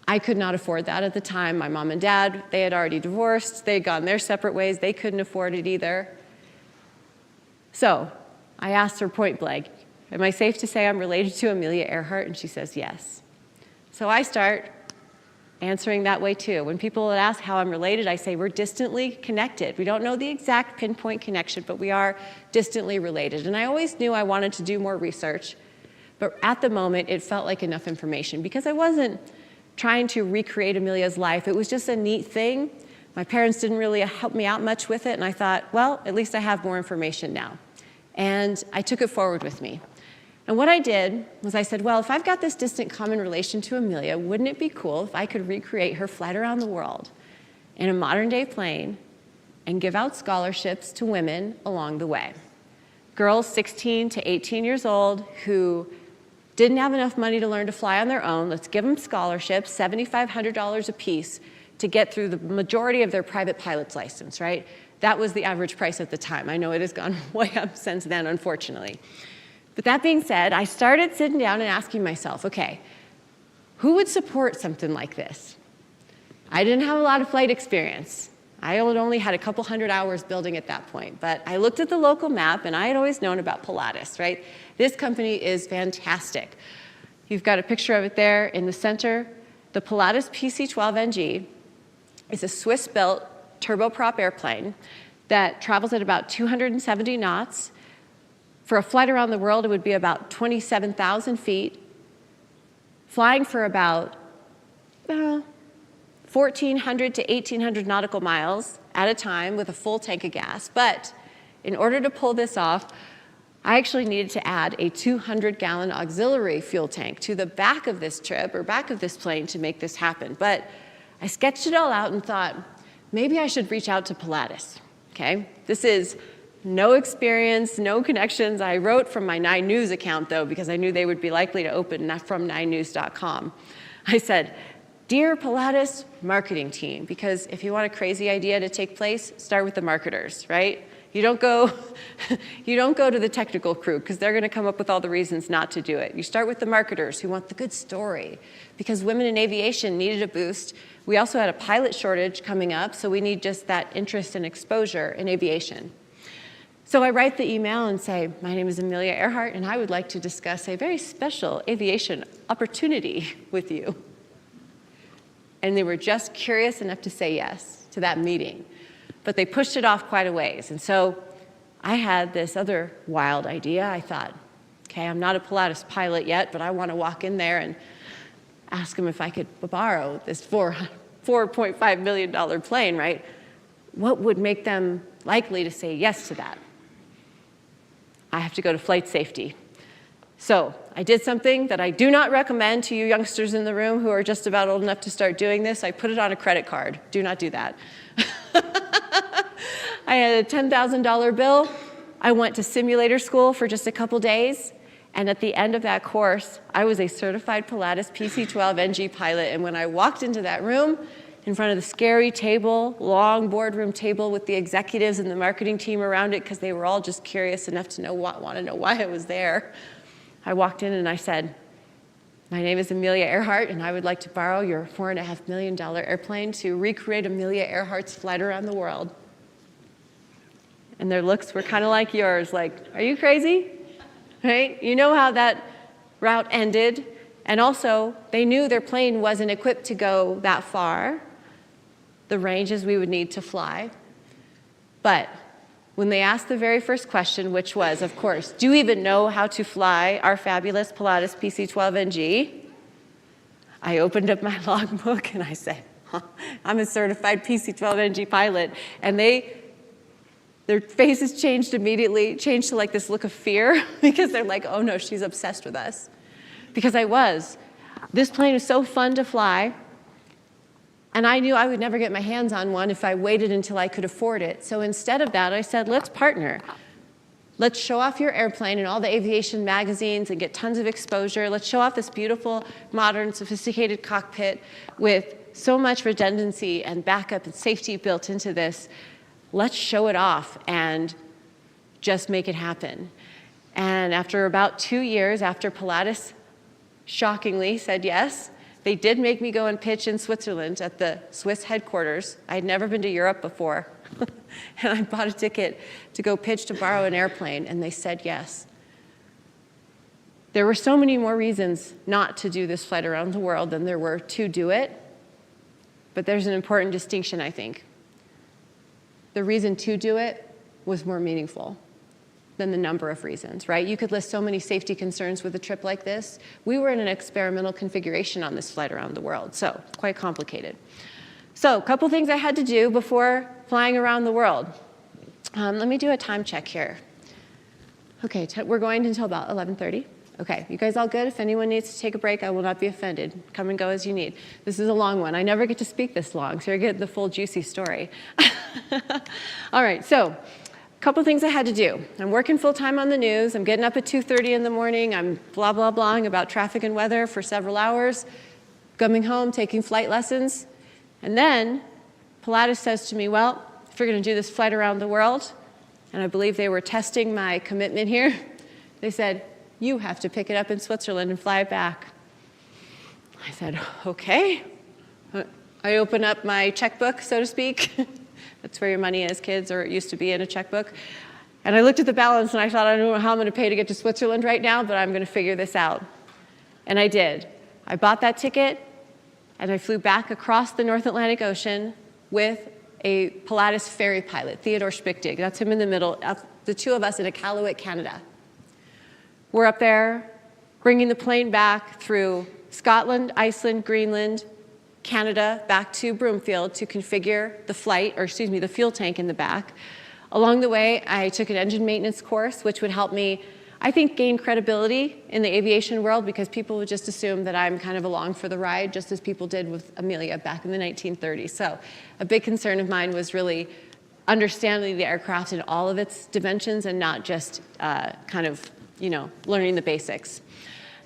[SPEAKER 3] I could not afford that at the time. My mom and dad, they had already divorced. They had gone their separate ways. They couldn't afford it either. So I asked her point blank, am I safe to say I'm related to Amelia Earhart? And she says yes. So I start answering that way too. When people would ask how I'm related, I say we're distantly connected. We don't know the exact pinpoint connection, but we are distantly related. And I always knew I wanted to do more research, but at the moment it felt like enough information because I wasn't trying to recreate Amelia's life. It was just a neat thing. My parents didn't really help me out much with it, and I thought, well, at least I have more information now. And I took it forward with me. And what I did was I said, well, if I've got this distant common relation to Amelia, wouldn't it be cool if I could recreate her flight around the world in a modern-day plane and give out scholarships to women along the way? Girls 16 to 18 years old who didn't have enough money to learn to fly on their own. Let's give them scholarships, $7,500 a piece, to get through the majority of their private pilot's license, right? That was the average price at the time. I know it has gone way up since then, unfortunately. But that being said, I started sitting down and asking myself, okay, who would support something like this? I didn't have a lot of flight experience. I had only had a couple hundred hours building at that point, but I looked at the local map, and I had always known about Pilatus, right? This company is fantastic. You've got a picture of it there in the center. The Pilatus PC-12NG is a Swiss-built turboprop airplane that travels at about 270 knots. For a flight around the world, it would be about 27,000 feet, flying for about 1,400 to 1,800 nautical miles at a time with a full tank of gas. But in order to pull this off, I actually needed to add a 200-gallon auxiliary fuel tank to the back of this trip, or back of this plane, to make this happen. But I sketched it all out and thought, maybe I should reach out to Pilatus, okay? This is no experience, no connections. I wrote from my 9 News account, though, because I knew they would be likely to open from 9news.com. I said, Dear Pilatus marketing team, because if you want a crazy idea to take place, start with the marketers, right? You don't go, you don't go to the technical crew because they're going to come up with all the reasons not to do it. You start with the marketers who want the good story because women in aviation needed a boost. We also had a pilot shortage coming up, so we need just that interest and exposure in aviation. So I write the email and say, my name is Amelia Earhart, and I would like to discuss a very special aviation opportunity with you. And they were just curious enough to say yes to that meeting. But they pushed it off quite a ways. And so I had this other wild idea. I thought, okay, I'm not a Pilatus pilot yet, but I want to walk in there and ask them if I could borrow this $4.5 million plane, right? What would make them likely to say yes to that? I have to go to flight safety. So I did something that I do not recommend to you youngsters in the room who are just about old enough to start doing this. I put it on a credit card. Do not do that. I had a $10,000 bill. I went to simulator school for just a couple days. And at the end of that course, I was a certified Pilatus PC-12NG pilot. And when I walked into that room, in front of the scary table, long boardroom table with the executives and the marketing team around it, because they were all just curious enough to want to know why I was there. I walked in and I said, my name is Amelia Earhart, and I would like to borrow your $4.5 million airplane to recreate Amelia Earhart's flight around the world. And their looks were kind of like yours, like, are you crazy? Right? You know how that route ended. And also, they knew their plane wasn't equipped to go that far, the ranges we would need to fly. But when they asked the very first question, which was, of course, do you even know how to fly our fabulous Pilatus PC-12NG? I opened up my logbook and I said, I'm a certified PC-12NG pilot. And their faces changed immediately, changed to like this look of fear because they're like, oh no, she's obsessed with us. Because I was. This plane was so fun to fly. And I knew I would never get my hands on one if I waited until I could afford it. So instead of that, I said, let's partner. Let's show off your airplane in all the aviation magazines and get tons of exposure. Let's show off this beautiful, modern, sophisticated cockpit with so much redundancy and backup and safety built into this. Let's show it off and just make it happen. And after about 2 years, after Pilatus shockingly said yes, they did make me go and pitch in Switzerland at the Swiss headquarters. I had never been to Europe before. And I bought a ticket to go pitch to borrow an airplane, and they said yes. There were so many more reasons not to do this flight around the world than there were to do it. But there's an important distinction, I think. The reason to do it was more meaningful than the number of reasons, right? You could list so many safety concerns with a trip like this. We were in an experimental configuration on this flight around the world, so quite complicated. So a couple things I had to do before flying around the world. Let me do a time check here. Okay, we're going until about 11:30. Okay, you guys all good? If anyone needs to take a break, I will not be offended. Come and go as you need. This is a long one. I never get to speak this long, so you're getting the full juicy story. All right, so a couple things I had to do. I'm working full-time on the news. I'm getting up at 2:30 in the morning. I'm blah, blah, blahing about traffic and weather for several hours, coming home, taking flight lessons. And then Pilatus says to me, well, if you're going to do this flight around the world, and I believe they were testing my commitment here, they said, you have to pick it up in Switzerland and fly it back. I said, okay. I open up my checkbook, so to speak. That's where your money is, kids, or it used to be in a checkbook. And I looked at the balance, and I thought, I don't know how I'm going to pay to get to Switzerland right now, but I'm going to figure this out. And I did. I bought that ticket, and I flew back across the North Atlantic Ocean with a Pilatus ferry pilot, Theodore Spichtig. That's him in the middle, the two of us in Iqaluit, Canada. We're up there, bringing the plane back through Scotland, Iceland, Greenland, Canada, back to Broomfield to configure the flight, or excuse me, the fuel tank in the back. Along the way, I took an engine maintenance course, which would help me, I think, gain credibility in the aviation world because people would just assume that I'm kind of along for the ride, just as people did with Amelia back in the 1930s. So a big concern of mine was really understanding the aircraft in all of its dimensions and not just kind of, learning the basics.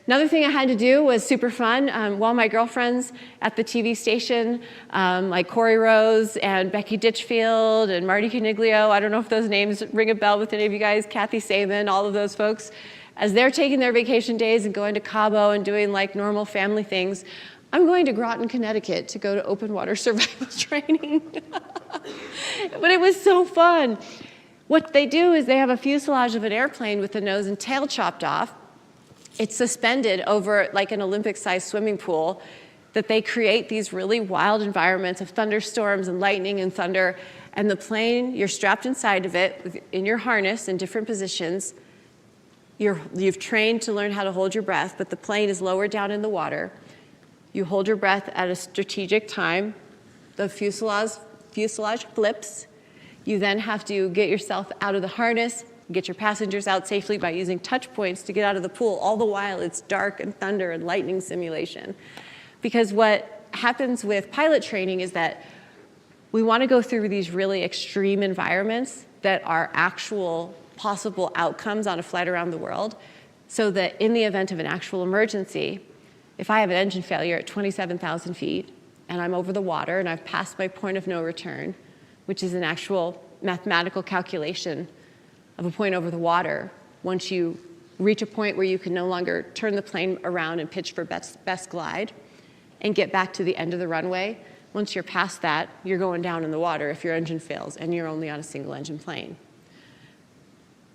[SPEAKER 3] Another thing I had to do was super fun. While my girlfriends at the TV station, like Corey Rose and Becky Ditchfield and Marty Coniglio, I don't know if those names ring a bell with any of you guys, Kathy Saban, all of those folks, as they're taking their vacation days and going to Cabo and doing like normal family things, I'm going to Groton, Connecticut to go to open water survival training. But it was so fun. What they do is they have a fuselage of an airplane with the nose and tail chopped off. It's suspended over like an Olympic-sized swimming pool that they create these really wild environments of thunderstorms and lightning and thunder. And the plane, you're strapped inside of it in your harness in different positions. You've trained to learn how to hold your breath, but the plane is lower down in the water. You hold your breath at a strategic time. The fuselage flips. You then have to get yourself out of the harness, get your passengers out safely by using touch points to get out of the pool. All the while, it's dark and thunder and lightning simulation. Because what happens with pilot training is that we want to go through these really extreme environments that are actual possible outcomes on a flight around the world, so that in the event of an actual emergency, if I have an engine failure at 27,000 feet and I'm over the water and I've passed my point of no return, which is an actual mathematical calculation of a point over the water, once you reach a point where you can no longer turn the plane around and pitch for best glide and get back to the end of the runway, once you're past that, you're going down in the water if your engine fails and you're only on a single engine plane.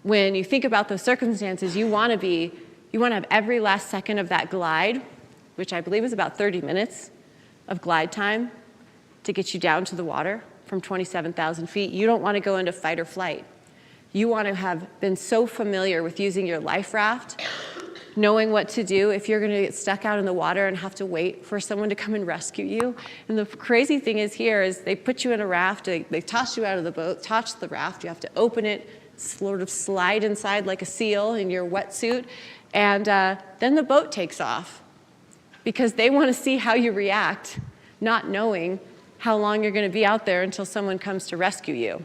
[SPEAKER 3] When you think about those circumstances, you want to have every last second of that glide, which I believe is about 30 minutes of glide time to get you down to the water from 27,000 feet. You don't want to go into fight or flight. You want to have been so familiar with using your life raft, knowing what to do if you're going to get stuck out in the water and have to wait for someone to come and rescue you. And the crazy thing is here is they put you in a raft, they toss you out of the boat, toss the raft, you have to open it, sort of slide inside like a seal in your wetsuit, and then the boat takes off because they want to see how you react, not knowing how long you're going to be out there until someone comes to rescue you.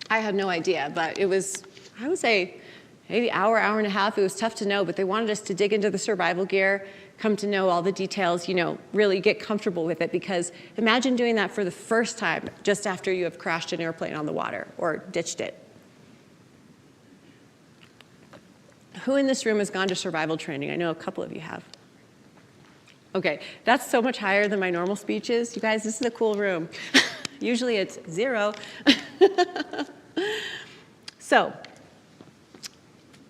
[SPEAKER 3] I had no idea, but it was, I would say, maybe hour and a half. It was tough to know, but they wanted us to dig into the survival gear, come to know all the details, really get comfortable with it, because imagine doing that for the first time just after you have crashed an airplane on the water or ditched it. Who in this room has gone to survival training? I know a couple of you have. Okay, that's so much higher than my normal speeches. You guys, this is a cool room. Usually it's 0. So,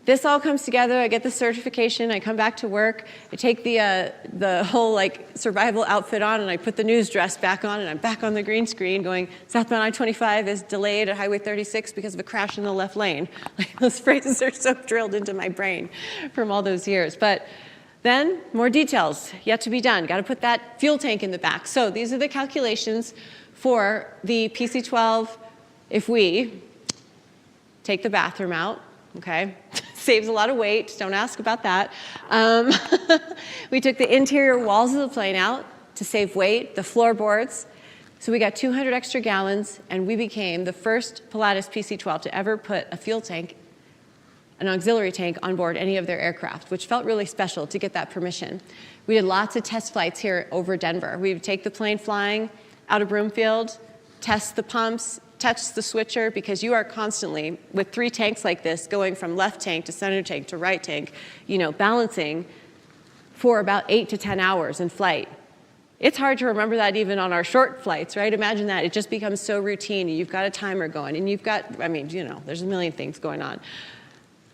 [SPEAKER 3] this all comes together. I get the certification. I come back to work. I take the whole survival outfit on, and I put the news dress back on, and I'm back on the green screen going, southbound I-25 is delayed at Highway 36 because of a crash in the left lane. Those phrases are so drilled into my brain from all those years. But then, more details yet to be done. Got to put that fuel tank in the back. So these are the calculations for the PC-12 if we take the bathroom out, okay? Saves a lot of weight, don't ask about that. We took the interior walls of the plane out to save weight, the floorboards. So we got 200 extra gallons, and we became the first Pilatus PC-12 to ever put a fuel tank, an auxiliary tank, on board any of their aircraft, which felt really special to get that permission. We did lots of test flights here over Denver. We would take the plane flying out of Broomfield, test the pumps, touch the switcher, because you are constantly, with 3 tanks like this, going from left tank to center tank to right tank, balancing for about 8 to 10 hours in flight. It's hard to remember that even on our short flights, right? Imagine that. It just becomes so routine, and you've got a timer going, and you've got, there's a million things going on.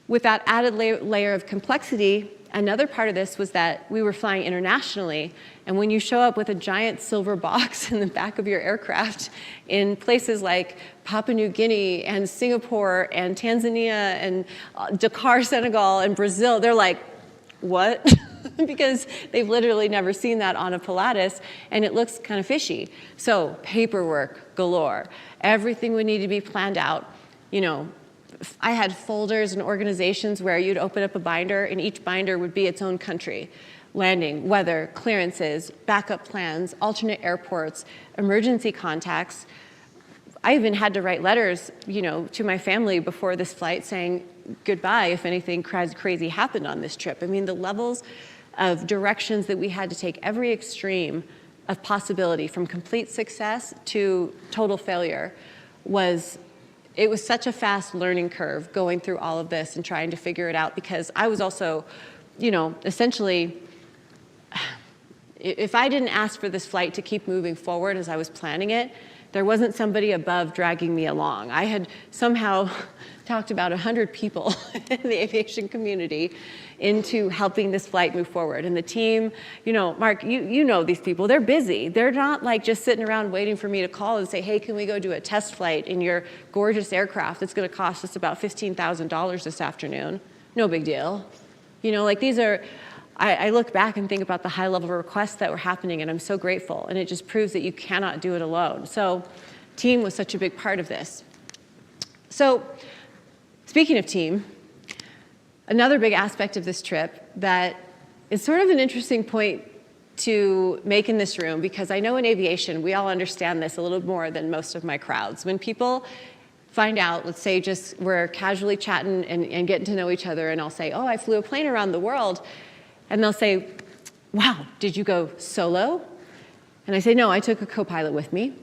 [SPEAKER 3] With that added layer of complexity, another part of this was that we were flying internationally, and when you show up with a giant silver box in the back of your aircraft in places like Papua New Guinea and Singapore and Tanzania and Dakar, Senegal, and Brazil, they're like, what? Because they've literally never seen that on a Pilatus, and it looks kind of fishy. So paperwork galore. Everything would need to be planned out. I had folders and organizations where you'd open up a binder, and each binder would be its own country. Landing, weather, clearances, backup plans, alternate airports, emergency contacts, I even had to write letters, to my family before this flight saying goodbye if anything crazy happened on this trip. I mean, the levels of directions that we had to take, every extreme of possibility, from complete success to total failure, it was such a fast learning curve going through all of this and trying to figure it out, because I was also, essentially, if I didn't ask for this flight to keep moving forward as I was planning it, there wasn't somebody above dragging me along. I had somehow talked about 100 people in the aviation community into helping this flight move forward. And the team, Mark, you know these people, they're busy. They're not like just sitting around waiting for me to call and say, hey, can we go do a test flight in your gorgeous aircraft that's gonna cost us about $15,000 this afternoon? No big deal. These are, I look back and think about the high level requests that were happening, and I'm so grateful. And it just proves that you cannot do it alone. So team was such a big part of this. So speaking of team, another big aspect of this trip that is sort of an interesting point to make in this room, because I know in aviation, we all understand this a little more than most of my crowds. When people find out, let's say just we're casually chatting and getting to know each other, and I'll say, oh, I flew a plane around the world. And they'll say, wow, did you go solo? And I say, no, I took a co-pilot with me.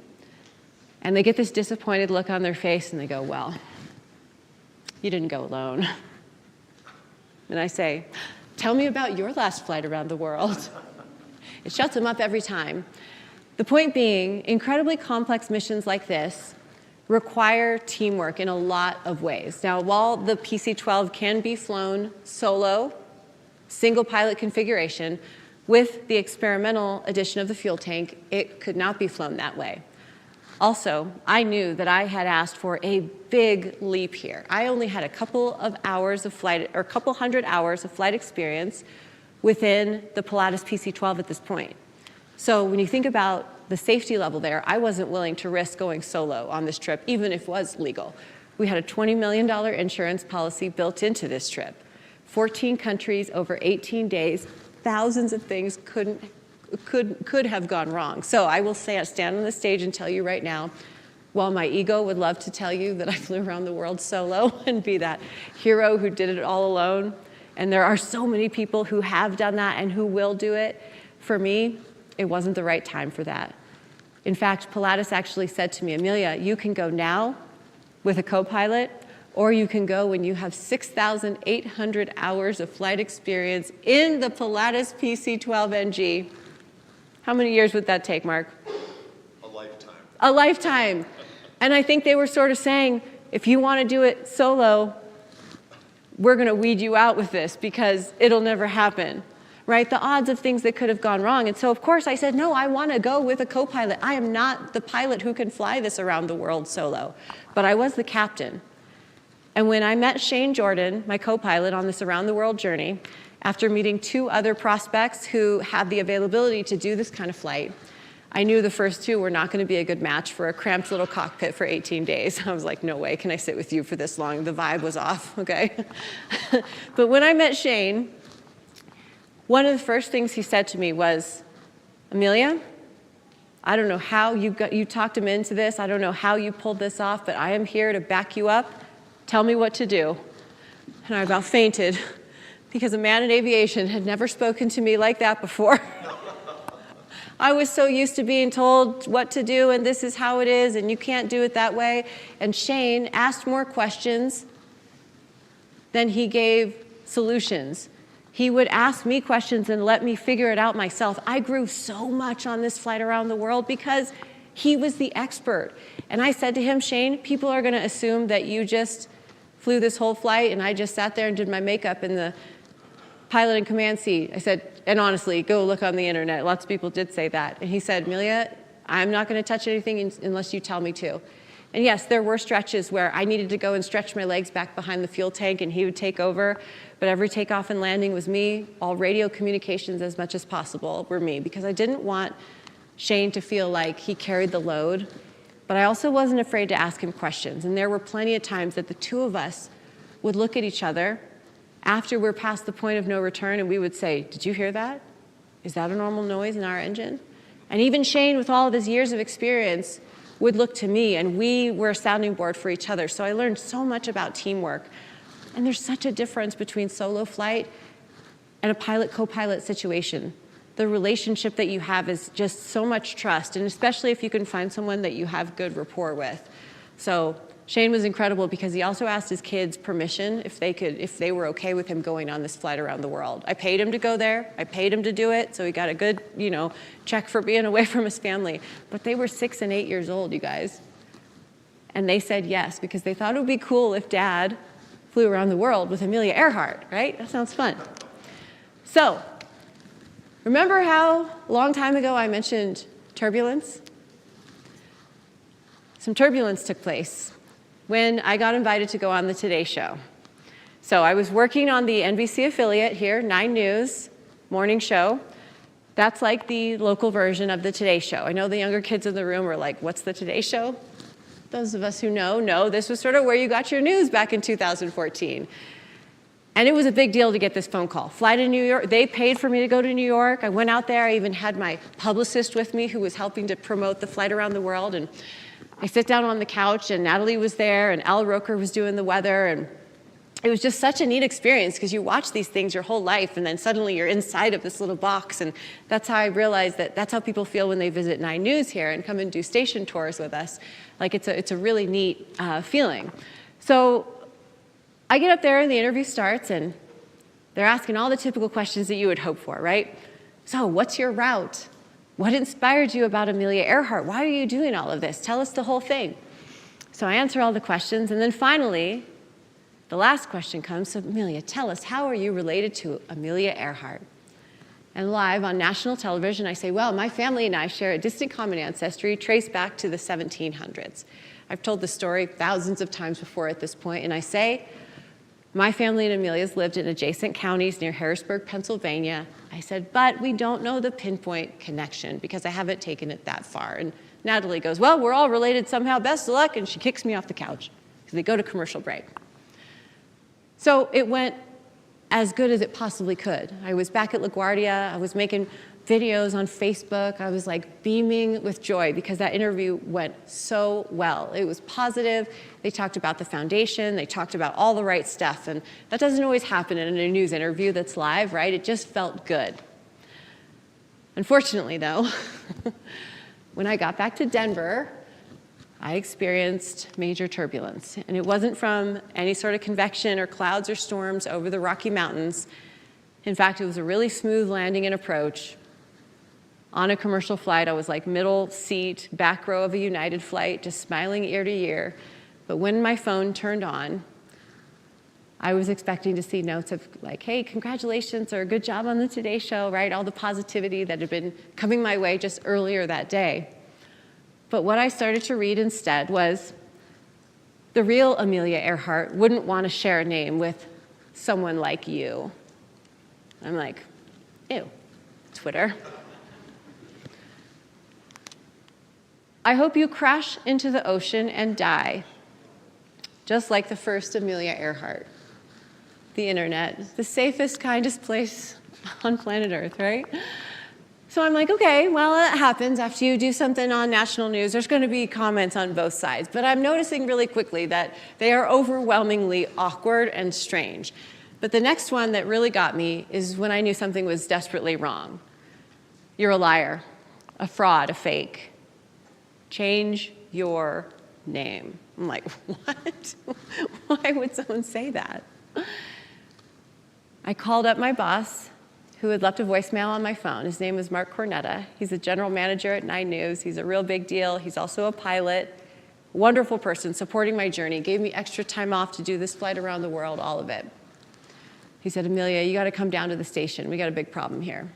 [SPEAKER 3] And they get this disappointed look on their face, and they go, well, you didn't go alone. And I say, tell me about your last flight around the world. It shuts them up every time. The point being, incredibly complex missions like this require teamwork in a lot of ways. Now, while the PC-12 can be flown solo, single pilot configuration, with the experimental addition of the fuel tank, it could not be flown that way. Also, I knew that I had asked for a big leap here. I only had a couple of hours of flight, or a couple hundred hours of flight experience within the Pilatus PC-12 at this point. So when you think about the safety level there, I wasn't willing to risk going solo on this trip, even if it was legal. We had a $20 million insurance policy built into this trip. 14 countries over 18 days, thousands of things could have gone wrong. So I will stand on the stage and tell you right now, while my ego would love to tell you that I flew around the world solo and be that hero who did it all alone, and there are so many people who have done that and who will do it, for me, it wasn't the right time for that. In fact, Pilatus actually said to me, Amelia, you can go now with a co-pilot, or you can go when you have 6,800 hours of flight experience in the Pilatus PC-12NG. How many years would that take, Mark?
[SPEAKER 2] A lifetime.
[SPEAKER 3] A lifetime. And I think they were sort of saying, if you want to do it solo, we're going to weed you out with this because it'll never happen, right? The odds of things that could have gone wrong. And so, of course, I said, no, I want to go with a co-pilot. I am not the pilot who can fly this around the world solo, but I was the captain. And when I met Shane Jordan, my co-pilot on this around the world journey, after meeting 2 other prospects who had the availability to do this kind of flight, I knew the first 2 were not going to be a good match for a cramped little cockpit for 18 days. I was like, no way can I sit with you for this long. The vibe was off, okay? But when I met Shane, one of the first things he said to me was, Amelia, I don't know how you talked him into this. I don't know how you pulled this off, but I am here to back you up. Tell me what to do. And I about fainted because a man in aviation had never spoken to me like that before. I was so used to being told what to do and this is how it is and you can't do it that way. And Shane asked more questions than he gave solutions. He would ask me questions and let me figure it out myself. I grew so much on this flight around the world because he was the expert. And I said to him, Shane, people are going to assume that you just flew this whole flight and I just sat there and did my makeup in the pilot and command seat. I said, and honestly, go look on the internet. Lots of people did say that. And he said, Amelia, I'm not going to touch anything unless you tell me to. And yes, there were stretches where I needed to go and stretch my legs back behind the fuel tank and he would take over. But every takeoff and landing was me. All radio communications as much as possible were me because I didn't want Shane to feel like he carried the load. But I also wasn't afraid to ask him questions. And there were plenty of times that the 2 of us would look at each other after we're past the point of no return and we would say, did you hear that? Is that a normal noise in our engine? And even Shane, with all of his years of experience, would look to me, and we were a sounding board for each other. So I learned so much about teamwork. And there's such a difference between solo flight and a pilot co-pilot situation. The relationship that you have is just so much trust, and especially if you can find someone that you have good rapport with. So Shane was incredible because he also asked his kids permission if they were okay with him going on this flight around the world. I paid him to go there. I paid him to do it, so he got a good, check for being away from his family. But they were 6 and 8 years old, you guys. And they said yes because they thought it would be cool if Dad flew around the world with Amelia Earhart, right? That sounds fun. So, remember how a long time ago I mentioned turbulence? Some turbulence took place when I got invited to go on the Today Show. So I was working on the NBC affiliate here, 9 News, morning show. That's like the local version of the Today Show. I know the younger kids in the room are like, what's the Today Show? Those of us who know this was sort of where you got your news back in 2014. And it was a big deal to get this phone call. Fly to New York. They paid for me to go to New York. I went out there. I even had my publicist with me who was helping to promote the flight around the world. And I sit down on the couch, and Natalie was there, and Al Roker was doing the weather. And it was just such a neat experience because you watch these things your whole life, and then suddenly you're inside of this little box. And that's how I realized that that's how people feel when they visit 9 News here and come and do station tours with us. Like it's a really neat feeling. So I get up there and the interview starts, and they're asking all the typical questions that you would hope for, right? So what's your route? What inspired you about Amelia Earhart? Why are you doing all of this? Tell us the whole thing. So I answer all the questions, and then finally, the last question comes. So Amelia, tell us, how are you related to Amelia Earhart? And live on national television, I say, well, my family and I share a distant common ancestry traced back to the 1700s. I've told the story thousands of times before at this point, and I say, my family and Amelia's lived in adjacent counties near Harrisburg, Pennsylvania. I said, but we don't know the pinpoint connection because I haven't taken it that far. And Natalie goes, well, we're all related somehow, best of luck, and she kicks me off the couch because they go to commercial break. So it went as good as it possibly could. I was back at LaGuardia. I was making videos on Facebook. I was like beaming with joy because that interview went so well. It was positive. They talked about the foundation. They talked about all the right stuff. And that doesn't always happen in a news interview that's live, right? It just felt good. Unfortunately, though, when I got back to Denver, I experienced major turbulence. And it wasn't from any sort of convection or clouds or storms over the Rocky Mountains. In fact, it was a really smooth landing and approach. On a commercial flight, I was like middle seat, back row of a United flight, just smiling ear to ear. But when my phone turned on, I was expecting to see notes of like, hey, congratulations, or good job on the Today Show, right? All the positivity that had been coming my way just earlier that day. But what I started to read instead was the real Amelia Earhart wouldn't want to share a name with someone like you. I'm like, ew, Twitter. I hope you crash into the ocean and die, just like the first Amelia Earhart. The internet, the safest, kindest place on planet Earth, right? So I'm like, okay, well, that happens after you do something on national news. There's going to be comments on both sides. But I'm noticing really quickly that they are overwhelmingly awkward and strange. But the next one that really got me is when I knew something was desperately wrong. You're a liar, a fraud, a fake. Change your name. I'm like, what? Why would someone say that? I called up my boss, who had left a voicemail on my phone. His name is Mark Cornetta. He's a general manager at 9 News. He's a real big deal. He's also a pilot. Wonderful person, supporting my journey, gave me extra time off to do this flight around the world, all of it. He said, Amelia, you got to come down to the station. We got a big problem here.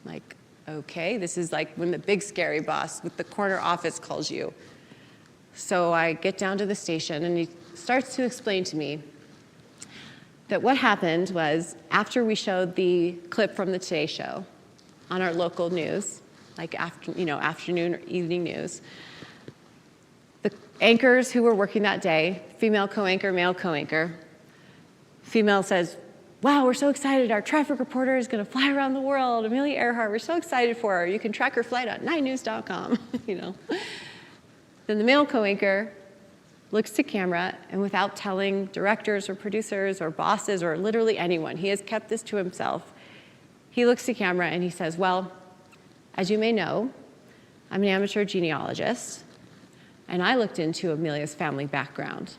[SPEAKER 3] I'm like, okay, this is like when the big scary boss with the corner office calls you. So I get down to the station, and he starts to explain to me that what happened was after we showed the clip from the Today Show on our local news, like afternoon or evening news, the anchors who were working that day, female co-anchor, male co-anchor, female says, wow, we're so excited. Our traffic reporter is going to fly around the world. Amelia Earhart, we're so excited for her. You can track her flight on 9news.com, Then the male co-anchor looks to camera, and without telling directors or producers or bosses or literally anyone, he has kept this to himself. He looks to camera and he says, well, as you may know, I'm an amateur genealogist, and I looked into Amelia's family background.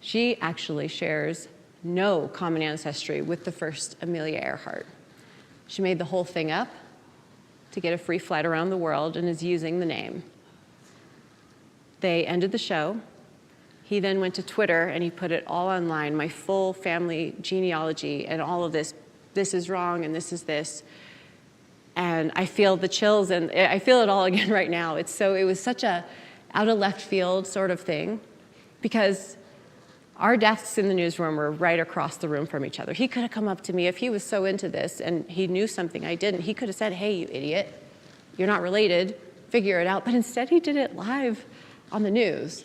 [SPEAKER 3] She actually shares no common ancestry with the first Amelia Earhart. She made the whole thing up to get a free flight around the world and is using the name. They ended the show. He then went to Twitter and he put it all online, my full family genealogy and all of this. This is wrong and this is this. And I feel the chills and I feel it all again right now. It was such a out of left field sort of thing because our desks in the newsroom were right across the room from each other. He could have come up to me if he was so into this and he knew something I didn't. He could have said, hey, you idiot, you're not related, figure it out. But instead he did it live on the news.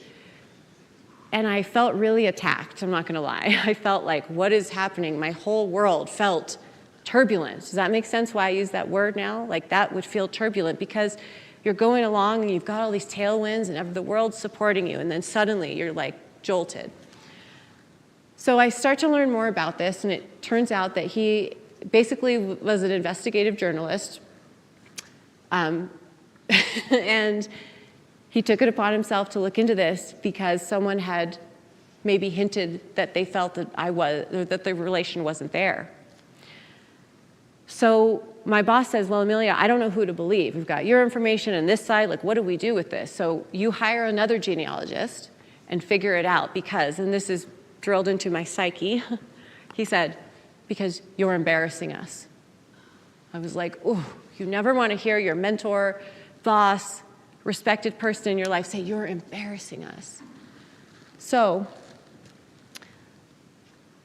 [SPEAKER 3] And I felt really attacked, I'm not gonna lie. I felt like, what is happening? My whole world felt turbulent. Does that make sense why I use that word now? Like that would feel turbulent because you're going along and you've got all these tailwinds and the world's supporting you and then suddenly you're like jolted. So I start to learn more about this and it turns out that he basically was an investigative journalist and he took it upon himself to look into this because someone had maybe hinted that they felt that that the relation wasn't there. So my boss says, well, Amelia, I don't know who to believe. We've got your information and this side, like what do we do with this? So you hire another genealogist and figure it out because, and this is drilled into my psyche, he said, because you're embarrassing us. I was like, oh, you never want to hear your mentor, boss, respected person in your life say, you're embarrassing us. So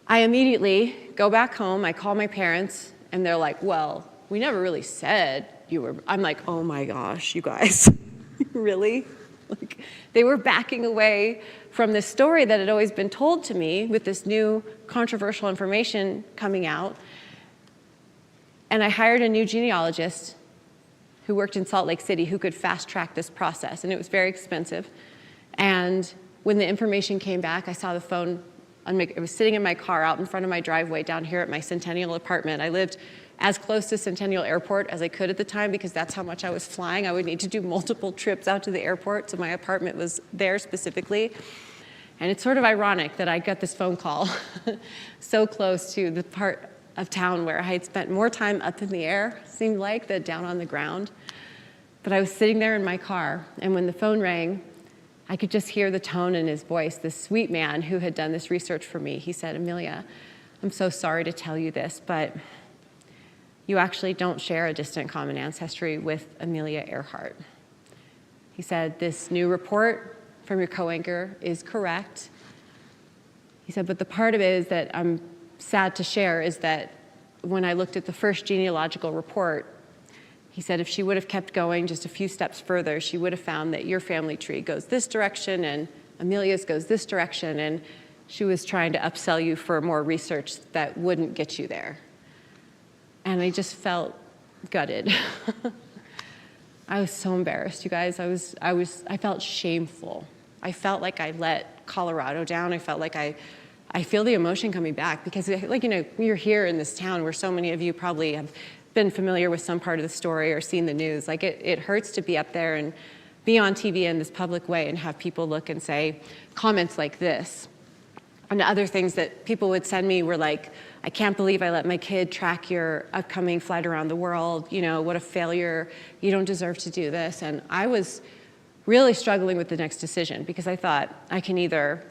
[SPEAKER 3] I immediately go back home, I call my parents, and they're like, well, we never really said you were, I'm like, oh my gosh, you guys, really? Like, they were backing away from this story that had always been told to me with this new controversial information coming out. And I hired a new genealogist who worked in Salt Lake City who could fast track this process, and it was very expensive. And when the information came back, I saw the phone, it was sitting in my car out in front of my driveway down here at my Centennial apartment. I lived as close to Centennial Airport as I could at the time because that's how much I was flying. I would need to do multiple trips out to the airport, so my apartment was there specifically. And it's sort of ironic that I got this phone call so close to the part of town where I had spent more time up in the air, seemed like, than down on the ground. But I was sitting there in my car, and when the phone rang, I could just hear the tone in his voice, this sweet man who had done this research for me. He said, Amelia, I'm so sorry to tell you this, but you actually don't share a distant common ancestry with Amelia Earhart. He said, this new report from your co-anchor is correct. He said, but the part of it is that I'm sad to share is that when I looked at the first genealogical report, he said if she would have kept going just a few steps further, she would have found that your family tree goes this direction and Amelia's goes this direction, and she was trying to upsell you for more research that wouldn't get you there. And I just felt gutted. I was so embarrassed, you guys. I felt shameful. I felt like I let Colorado down. I felt like I feel the emotion coming back because, like, you know, you're here in this town where so many of you probably have been familiar with some part of the story or seen the news. Like, it hurts to be up there and be on TV in this public way and have people look and say comments like this. And other things that people would send me were like, I can't believe I let my kid track your upcoming flight around the world. You know, what a failure. You don't deserve to do this. And I was really struggling with the next decision because I thought I can either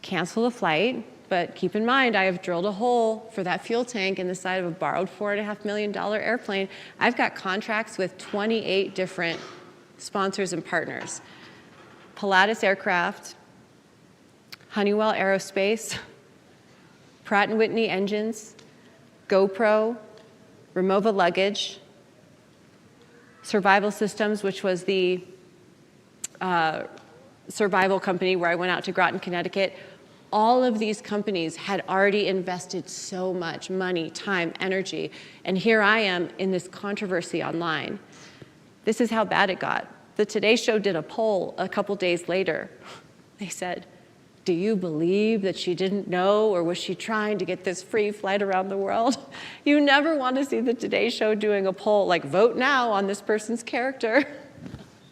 [SPEAKER 3] cancel the flight, but keep in mind, I have drilled a hole for that fuel tank in the side of a borrowed $4.5 million airplane. I've got contracts with 28 different sponsors and partners. Pilatus Aircraft, Honeywell Aerospace, Pratt & Whitney Engines, GoPro, Remova Luggage, Survival Systems, which was the survival company where I went out to Groton, Connecticut. All of these companies had already invested so much money, time, energy, and here I am in this controversy online. This is how bad it got. the Today Show did a poll a couple days later. They said, do you believe that she didn't know, or was she trying to get this free flight around the world? You never want to see the Today Show doing a poll like, vote now on this person's character.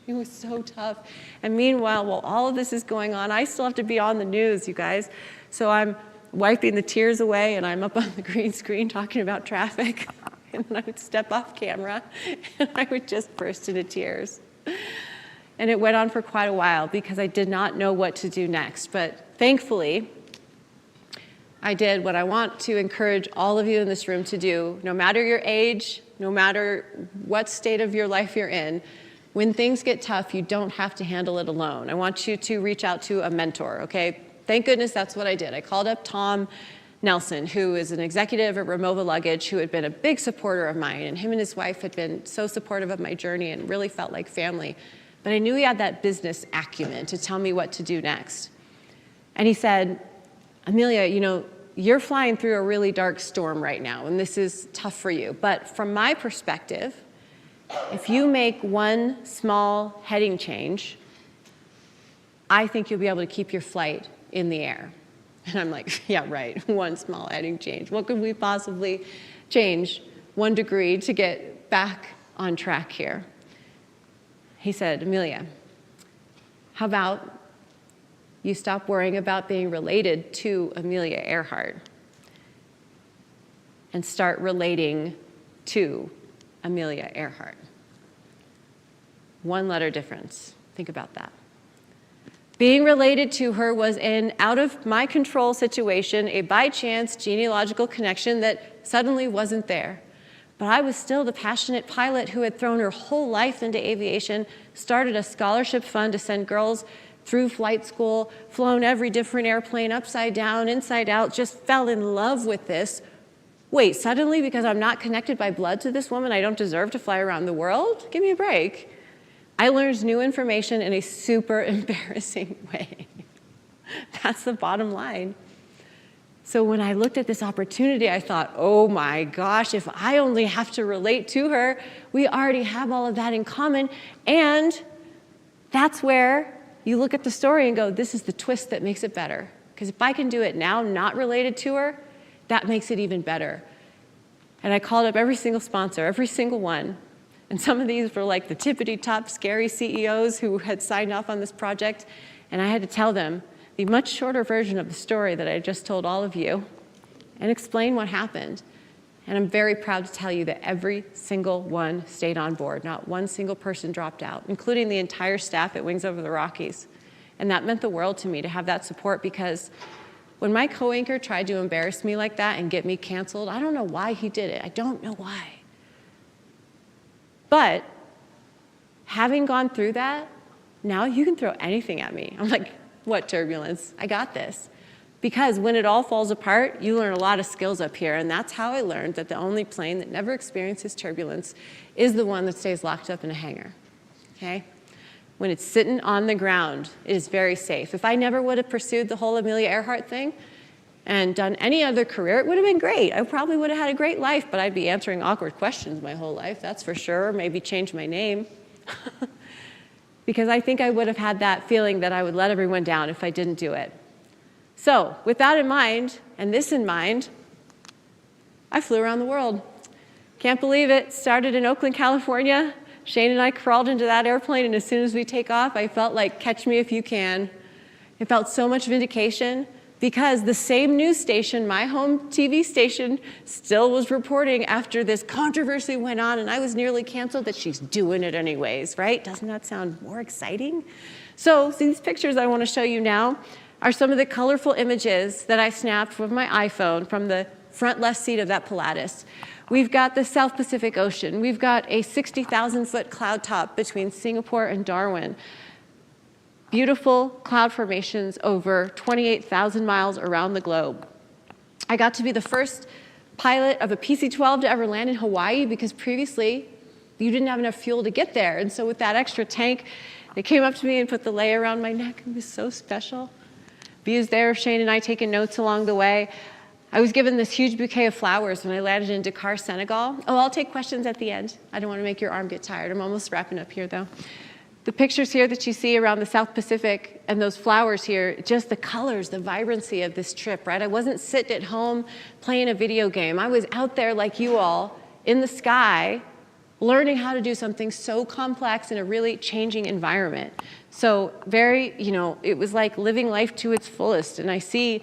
[SPEAKER 3] It was so tough. And meanwhile, while all of this is going on, I still have to be on the news, you guys. So I'm wiping the tears away, and I'm up on the green screen talking about traffic. And then I would step off camera, and I would just burst into tears. And it went on for quite a while because I did not know what to do next. But thankfully, I did what I want to encourage all of you in this room to do, no matter your age, no matter what state of your life you're in. When things get tough, you don't have to handle it alone. I want you to reach out to a mentor, okay? Thank goodness that's what I did. I called up Tom Nelson, who is an executive at Remova Luggage, who had been a big supporter of mine, and him and his wife had been so supportive of my journey and really felt like family. But I knew he had that business acumen to tell me what to do next. And he said, Amelia, you know, you're flying through a really dark storm right now, and this is tough for you. But from my perspective, if you make one small heading change, I think you'll be able to keep your flight in the air. And I'm like, yeah, right, one small heading change. What could we possibly change 1 degree to get back on track here? He said, Amelia, how about you stop worrying about being related to Amelia Earhart and start relating to Amelia Earhart. 1 letter difference. Think about that. Being related to her was an out of my control situation, a by chance genealogical connection that suddenly wasn't there. But I was still the passionate pilot who had thrown her whole life into aviation, started a scholarship fund to send girls through flight school, flown every different airplane upside down, inside out, just fell in love with this. Wait, suddenly because I'm not connected by blood to this woman, I don't deserve to fly around the world? Give me a break. I learned new information in a super embarrassing way. That's the bottom line. So when I looked at this opportunity, I thought, oh my gosh, if I only have to relate to her, we already have all of that in common. And that's where you look at the story and go, this is the twist that makes it better. Because if I can do it now, not related to her, that makes it even better. And I called up every single sponsor, every single one. And some of these were like the tippity-top scary CEOs who had signed off on this project. And I had to tell them the much shorter version of the story that I just told all of you and explain what happened. And I'm very proud to tell you that every single one stayed on board. Not one single person dropped out, including the entire staff at Wings Over the Rockies. And that meant the world to me to have that support, because when my co-anchor tried to embarrass me like that and get me canceled, I don't know why he did it. I don't know why. But having gone through that, now you can throw anything at me. I'm like, what turbulence? I got this. Because when it all falls apart, you learn a lot of skills up here, and that's how I learned that the only plane that never experiences turbulence is the one that stays locked up in a hangar, okay? When it's sitting on the ground, it is very safe. If I never would have pursued the whole Amelia Earhart thing and done any other career, it would have been great. I probably would have had a great life, but I'd be answering awkward questions my whole life, that's for sure. Maybe change my name. Because I think I would have had that feeling that I would let everyone down if I didn't do it. So with that in mind, and this in mind, I flew around the world. Can't believe it. Started in Oakland, California. Shane and I crawled into that airplane, and as soon as we take off, I felt like catch me if you can. It felt so much vindication, because the same news station, my home TV station, still was reporting after this controversy went on and I was nearly canceled that she's doing it anyways, right? Doesn't that sound more exciting? So these pictures I want to show you now are some of the colorful images that I snapped with my iPhone from the front left seat of that Pilatus. We've got the South Pacific Ocean. We've got a 60,000-foot cloud top between Singapore and Darwin. Beautiful cloud formations over 28,000 miles around the globe. I got to be the first pilot of a PC-12 to ever land in Hawaii, because previously you didn't have enough fuel to get there. And so with that extra tank, they came up to me and put the lei around my neck. It was so special. Views there of Shane and I taking notes along the way. I was given this huge bouquet of flowers when I landed in Dakar, Senegal. Oh, I'll take questions at the end. I don't want to make your arm get tired. I'm almost wrapping up here, though. The pictures here that you see around the South Pacific and those flowers here, just the colors, the vibrancy of this trip, right? I wasn't sitting at home playing a video game. I was out there like you all in the sky, learning how to do something so complex in a really changing environment. So it was like living life to its fullest. And I see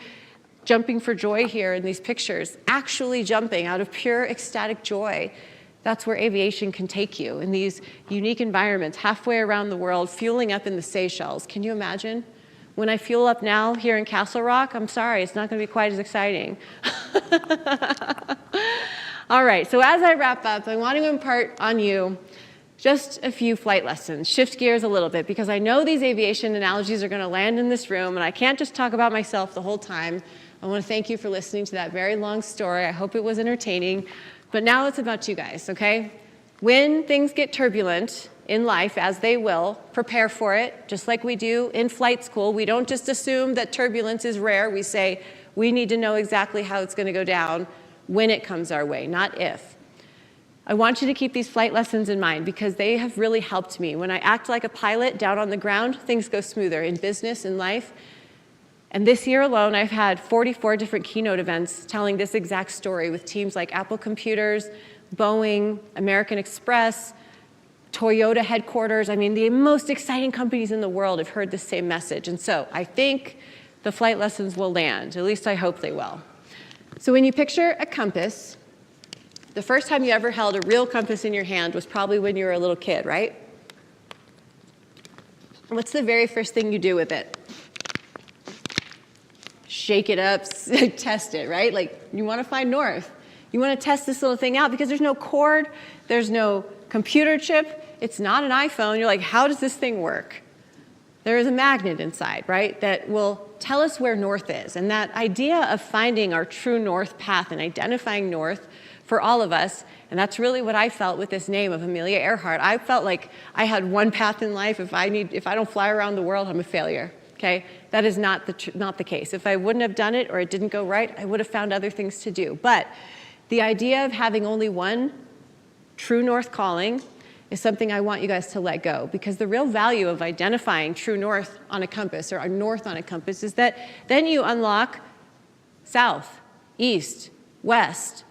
[SPEAKER 3] jumping for joy here in these pictures, actually jumping out of pure ecstatic joy. That's where aviation can take you, in these unique environments, halfway around the world, fueling up in the Seychelles. Can you imagine? When I fuel up now here in Castle Rock, I'm sorry, it's not going to be quite as exciting. All right, so as I wrap up, I want to impart on you just a few flight lessons, shift gears a little bit, because I know these aviation analogies are going to land in this room, and I can't just talk about myself the whole time. I want to thank you for listening to that very long story. I hope it was entertaining. But now it's about you guys, okay? When things get turbulent in life, as they will, prepare for it, just like we do in flight school. We don't just assume that turbulence is rare. We say, we need to know exactly how it's going to go down when it comes our way, not if. I want you to keep these flight lessons in mind because they have really helped me. When I act like a pilot down on the ground, things go smoother in business, in life. And this year alone, I've had 44 different keynote events telling this exact story with teams like Apple Computers, Boeing, American Express, Toyota headquarters. I mean, the most exciting companies in the world have heard the same message. And so I think the flight lessons will land. At least I hope they will. So when you picture a compass, the first time you ever held a real compass in your hand was probably when you were a little kid, right? What's the very first thing you do with it? Shake it up, test it, right? Like, you want to find north. You want to test this little thing out because there's no cord, there's no computer chip, it's not an iPhone. You're like, how does this thing work? There is a magnet inside, right, that will tell us where north is. And that idea of finding our true north path and identifying north for all of us, and that's really what I felt with this name of Amelia Earhart. I felt like I had one path in life. If I don't fly around the world, I'm a failure. Okay, that is not the case. If I wouldn't have done it or it didn't go right, I would have found other things to do. But the idea of having only one true north calling is something I want you guys to let go, because the real value of identifying true north on a compass or north on a compass is that then you unlock south, east, west.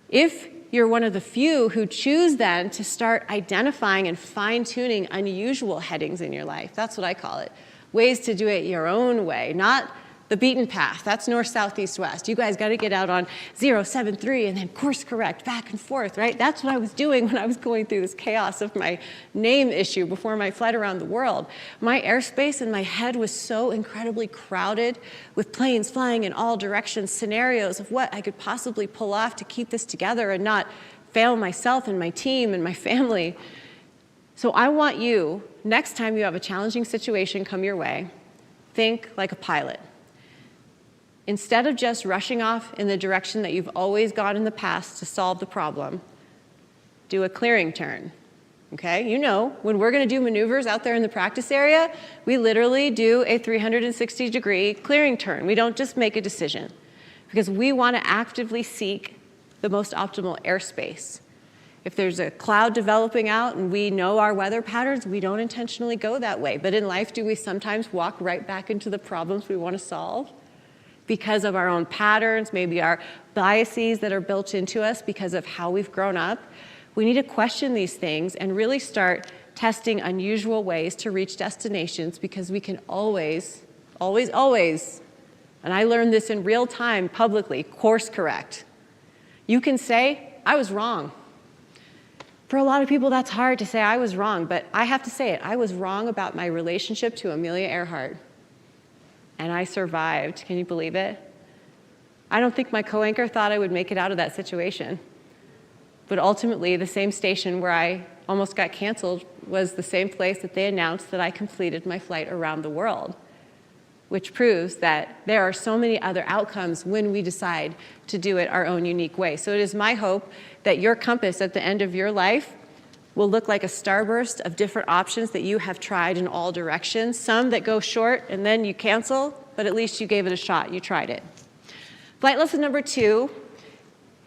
[SPEAKER 3] If you're one of the few who choose then to start identifying and fine-tuning unusual headings in your life, that's what I call it. Ways to do it your own way, not the beaten path. That's north, south, east, west. You guys got to get out on 073 and then course correct back and forth, right? That's what I was doing when I was going through this chaos of my name issue before my flight around the world. My airspace in my head was so incredibly crowded with planes flying in all directions, scenarios of what I could possibly pull off to keep this together and not fail myself and my team and my family. So I want you, next time you have a challenging situation come your way, think like a pilot. Instead of just rushing off in the direction that you've always gone in the past to solve the problem, do a clearing turn, okay? You know, when we're gonna do maneuvers out there in the practice area, we literally do a 360-degree clearing turn. We don't just make a decision, because we wanna actively seek the most optimal airspace. If there's a cloud developing out and we know our weather patterns, we don't intentionally go that way. But in life, do we sometimes walk right back into the problems we want to solve? Because of our own patterns, maybe our biases that are built into us because of how we've grown up. We need to question these things and really start testing unusual ways to reach destinations, because we can always, always, always, and I learned this in real time publicly, course correct. You can say, I was wrong. For a lot of people, that's hard to say I was wrong, but I have to say it. I was wrong about my relationship to Amelia Earhart, and I survived. Can you believe it? I don't think my co-anchor thought I would make it out of that situation, but ultimately, the same station where I almost got canceled was the same place that they announced that I completed my flight around the world, which proves that there are so many other outcomes when we decide to do it our own unique way. So it is my hope that your compass at the end of your life will look like a starburst of different options that you have tried in all directions, some that go short and then you cancel, but at least you gave it a shot, you tried it. Flight lesson number 2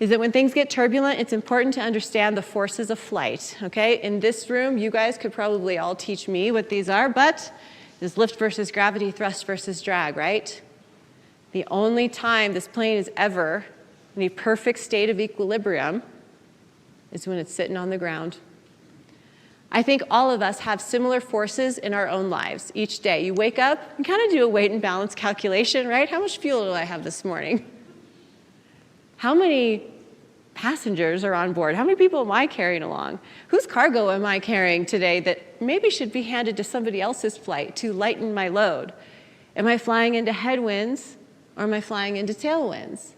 [SPEAKER 3] is that when things get turbulent, it's important to understand the forces of flight, okay? In this room, you guys could probably all teach me what these are, but there's lift versus gravity, thrust versus drag, right? The only time this plane is ever in a perfect state of equilibrium is when it's sitting on the ground. I think all of us have similar forces in our own lives each day. You wake up and kind of do a weight and balance calculation, right? How much fuel do I have this morning? How many passengers are on board? How many people am I carrying along? Whose cargo am I carrying today that maybe should be handed to somebody else's flight to lighten my load? Am I flying into headwinds or am I flying into tailwinds?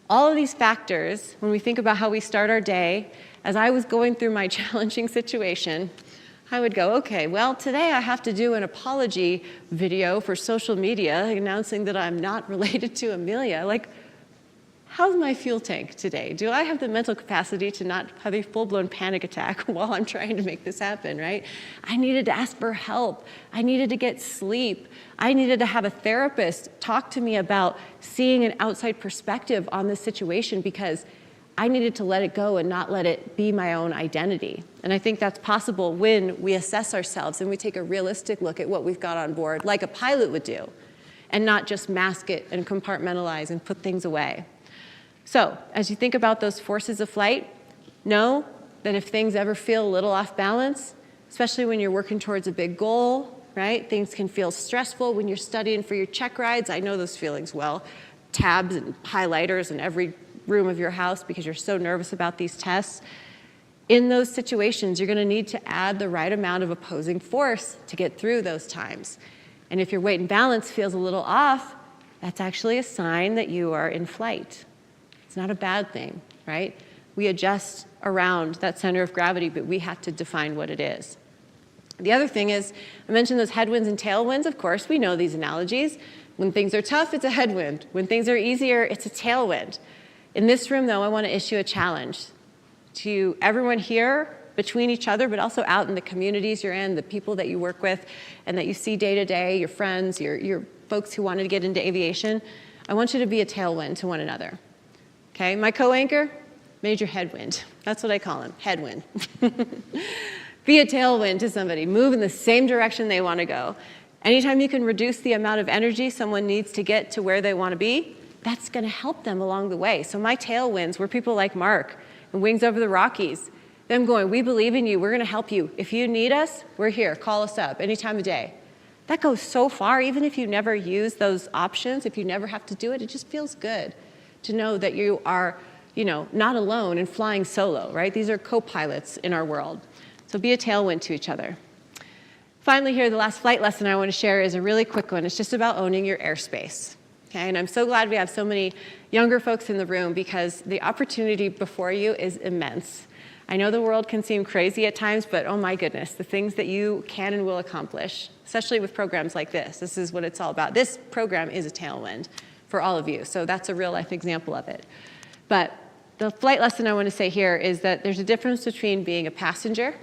[SPEAKER 3] All of these factors, when we think about how we start our day, as I was going through my challenging situation, I would go, okay, well, today I have to do an apology video for social media announcing that I'm not related to Amelia. Like, how's my fuel tank today? Do I have the mental capacity to not have a full-blown panic attack while I'm trying to make this happen, right? I needed to ask for help. I needed to get sleep. I needed to have a therapist talk to me about seeing an outside perspective on this situation because I needed to let it go and not let it be my own identity. And I think that's possible when we assess ourselves and we take a realistic look at what we've got on board, like a pilot would do, and not just mask it and compartmentalize and put things away. So, as you think about those forces of flight, know that if things ever feel a little off balance, especially when you're working towards a big goal, right? Things can feel stressful when you're studying for your check rides. I know those feelings well. Tabs and highlighters in every room of your house because you're so nervous about these tests. In those situations, you're going to need to add the right amount of opposing force to get through those times. And if your weight and balance feels a little off, that's actually a sign that you are in flight. It's not a bad thing, right? We adjust around that center of gravity, but we have to define what it is. The other thing is, I mentioned those headwinds and tailwinds. Of course, we know these analogies. When things are tough, it's a headwind. When things are easier, it's a tailwind. In this room, though, I want to issue a challenge to everyone here, between each other, but also out in the communities you're in, the people that you work with and that you see day to day, your friends, your folks who wanted to get into aviation. I want you to be a tailwind to one another. Okay, my co-anchor, major headwind. That's what I call him, headwind. Be a tailwind to somebody. Move in the same direction they want to go. Anytime you can reduce the amount of energy someone needs to get to where they want to be, that's going to help them along the way. So my tailwinds were people like Mark and Wings Over the Rockies. Them going, we believe in you. We're going to help you. If you need us, we're here. Call us up any time of day. That goes so far. Even if you never use those options, if you never have to do it, it just feels good to know that you are, not alone and flying solo, right? These are co-pilots in our world. So be a tailwind to each other. Finally here, the last flight lesson I want to share is a really quick one. It's just about owning your airspace. Okay, and I'm so glad we have so many younger folks in the room because the opportunity before you is immense. I know the world can seem crazy at times, but oh my goodness, the things that you can and will accomplish, especially with programs like this. This is what it's all about. This program is a tailwind for all of you. So that's a real life example of it. But the flight lesson I want to say here is that there's a difference between being a passenger,